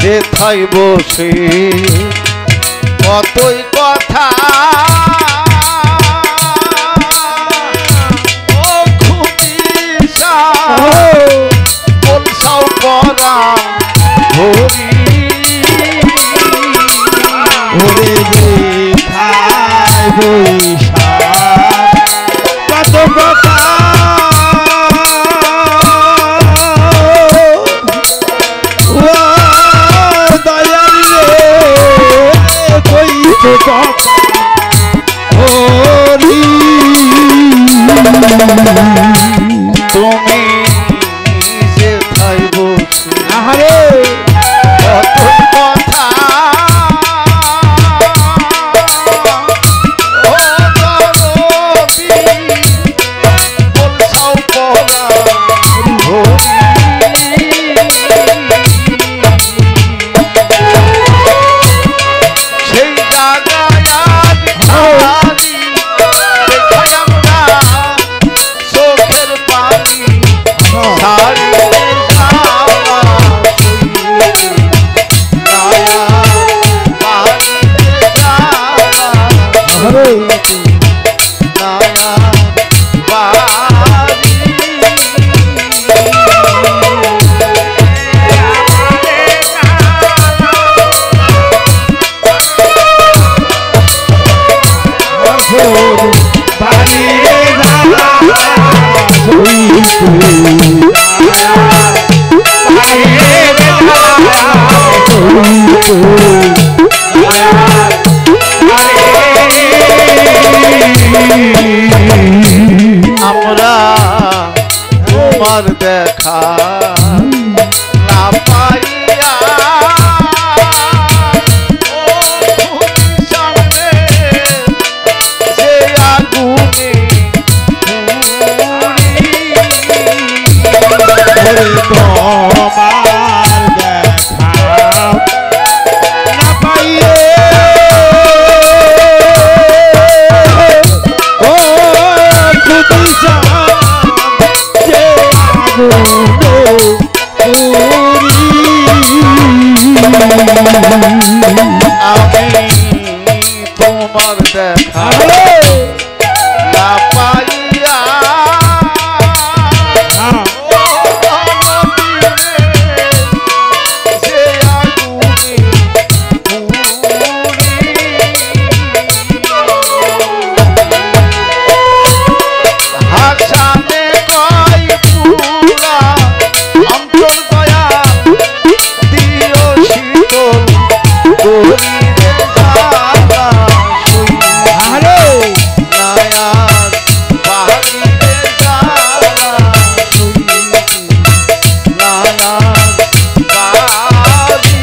যেথায় বসে কতই কথা ও খুদিসা বলছাও পরা হরি ওরে যেথায় বৈশা কত কথা তুমি যেথায় বসে আহারে কত কথা ও দরদি বলছাও পরা সেই জায়গায় আজ খালি দেখাই আমরা চোখের পানি ছাড়িয়ে যাওয়া দয়া বাড়িতে যাওয়া দয়া বাড়ি আমরা তোমার দেখা না পাইয়া ও খুদির সামনে যে আগুনে তোমার দেখা না পাইয়ে ও খুদিসা যে আমি তোমার দেখা না পাইয়া ও নবীরে যে আগুনে হাসানে কয় পুরা অন্তর দয়া দিও শীতল গরিরে জালা শুই নায়ার বাড়িতে জালা শুই নায়ার বাড়ি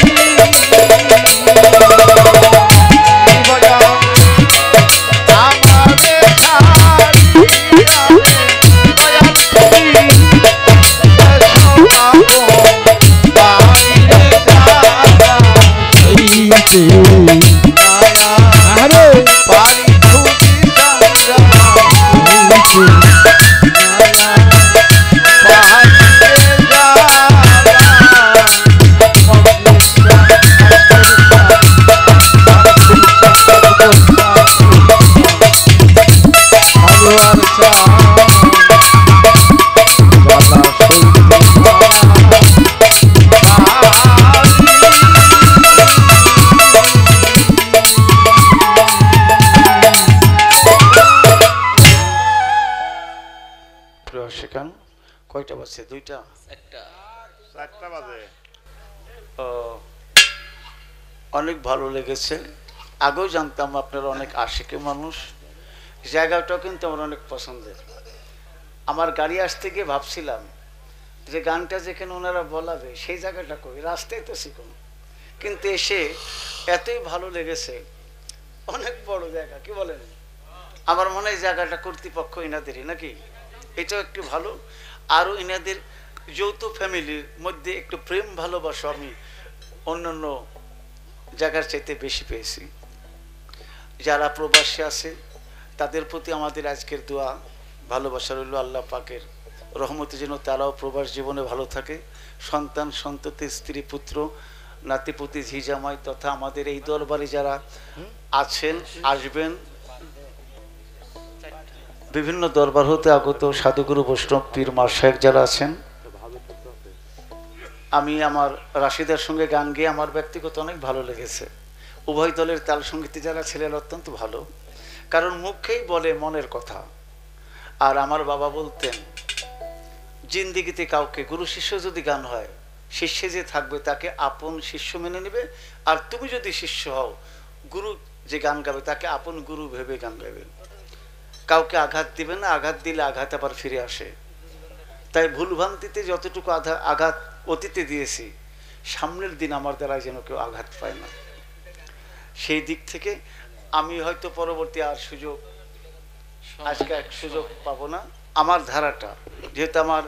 বয়া আমারে ছাড়িয়া দয়াল তুমি এসো আপন বাড়িতে জালা আরে পারি খুদি সারা পাহাড়ে যারা কয়টা বাজছে? 2টা? 4টা বাজে। ও, অনেক ভালো লেগেছে। আগেও জানতাম আপনারা অনেক আশিকি মানুষ। জায়গাটাও কিন্তু আমার অনেক পছন্দের। আমার গাড়ি আসতে গিয়ে ভাবছিলাম যে গানটা যেখানে ওনারা বলাবে সেই জায়গাটা কই, রাস্তায় তো শিখুন, কিন্তু এসে এতই ভালো লেগেছে। অনেক বড় জায়গা, কি বলেন? আমার মনে হয় জায়গাটা কর্তৃপক্ষ ইনাদেরই নাকি? এটাও একটু ভালো। আরও ইনাদের যৌথ ফ্যামিলির মধ্যে একটু প্রেম ভালোবাসা আমি অন্যান্য জায়গার চাইতে বেশি পেয়েছি। যারা প্রবাসী আছে তাদের প্রতি আমাদের আজকের দোয়া, ভালোবাসা রইল আল্লাহ পাকের রহমতে যেন তারাও প্রবাস জীবনে ভালো থাকে, সন্তান সন্ততি স্ত্রী পুত্র নাতিপুতি ঝিজামাই তথা আমাদের এই দরবারে যারা আছেন আসবেন, বিভিন্ন দরবার হতে আগত সাধুগুরু বৈষ্ণব পীর মাশায়েখ যারা আছেন। আমি আমার রাশিদার সঙ্গে গান গেয়ে আমার ব্যক্তিগত অনেক ভালো লেগেছে। উভয় দলের তাল সঙ্গীতে যারা ছিলেন অত্যন্ত ভালো, কারণ মুখেই বলে মনের কথা। আর আমার বাবা বলতেন জিন্দিগিতে কাউকে গুরু শিষ্য যদি গান হয়, শিষ্যে যে থাকবে তাকে আপন শিষ্য মেনে নেবে, আর তুমি যদি শিষ্য হও গুরু যে গান গাবে তাকে আপন গুরু ভেবে গান গাবে। কাউকে আঘাত দিবে না, আঘাত দিলে আঘাত আবার ফিরে আসে। তাই ভুলভ্রান্তিতে যতটুকু আঘাত অতীতে দিয়েছি, সামনের দিন আমার দ্বারা যেন কেউ আঘাত পায় না। সেই দিক থেকে আমি হয়তো পরবর্তী আর আজকে এক সুযোগ পাবো না। আমার ধারাটা যেহেতু আমার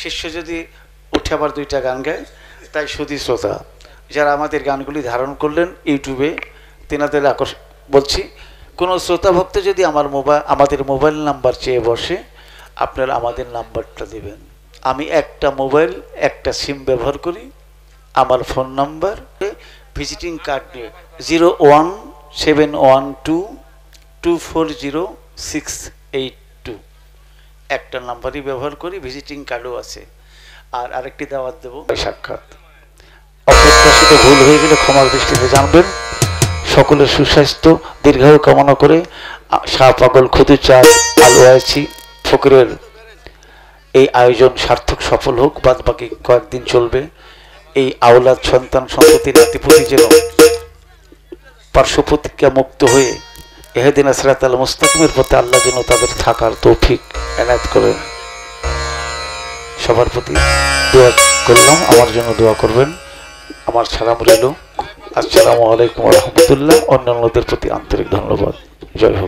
শিষ্য যদি উঠে আবার 2টা গান গায়, তাই সুধী শ্রোতা যারা আমাদের গানগুলি ধারণ করলেন ইউটিউবে, তেনাদের বলছি, কোনো শ্রোতা ভক্ত যদি আমাদের মোবাইল নাম্বার চেয়ে বসে, আপনারা আমাদের নাম্বারটা দেবেন। আমি একটা মোবাইল একটা সিম ব্যবহার করি। আমার ফোন নাম্বার ভিজিটিং কার্ড নিয়ে 01271240682 একটা নাম্বারই ব্যবহার করি, ভিজিটিং কার্ডও আছে। আর আরেকটি দাওয়াত দেব, সাক্ষাৎ। অপ্রত্যাশিত ভুল হয়ে গেলে ক্ষমার দৃষ্টিতে জানবেন। সকলের সুস্বাস্থ্য দীর্ঘায়ু কামনা করে শাহ পাগল খুদু চাঁদ আল ওয়াইসি ফকিরের এই আয়োজন সার্থক সফল হোক। বাদ বাকি কয়েকদিন চলবে। এই আওলাদ সন্তান সন্ততি নাতিপুতি যেন পার্শ্ব প্রতিক্রিয়া মুক্ত হয়ে ইহদিনা সিরাতাল মুস্তাকিমের পথে আল্লাহ যেন তাদের থাকার তৌফিক এনায়েত করেন। সবার প্রতি দোয়া করলাম, আমার জন্য দোয়া করবেন। আমার সালাম রইল। আসসালামু আলাইকুম ওয়া রাহমাতুল্লাহ। অন্যান্যদের প্রতি আন্তরিক ধন্যবাদ। জয় হোক।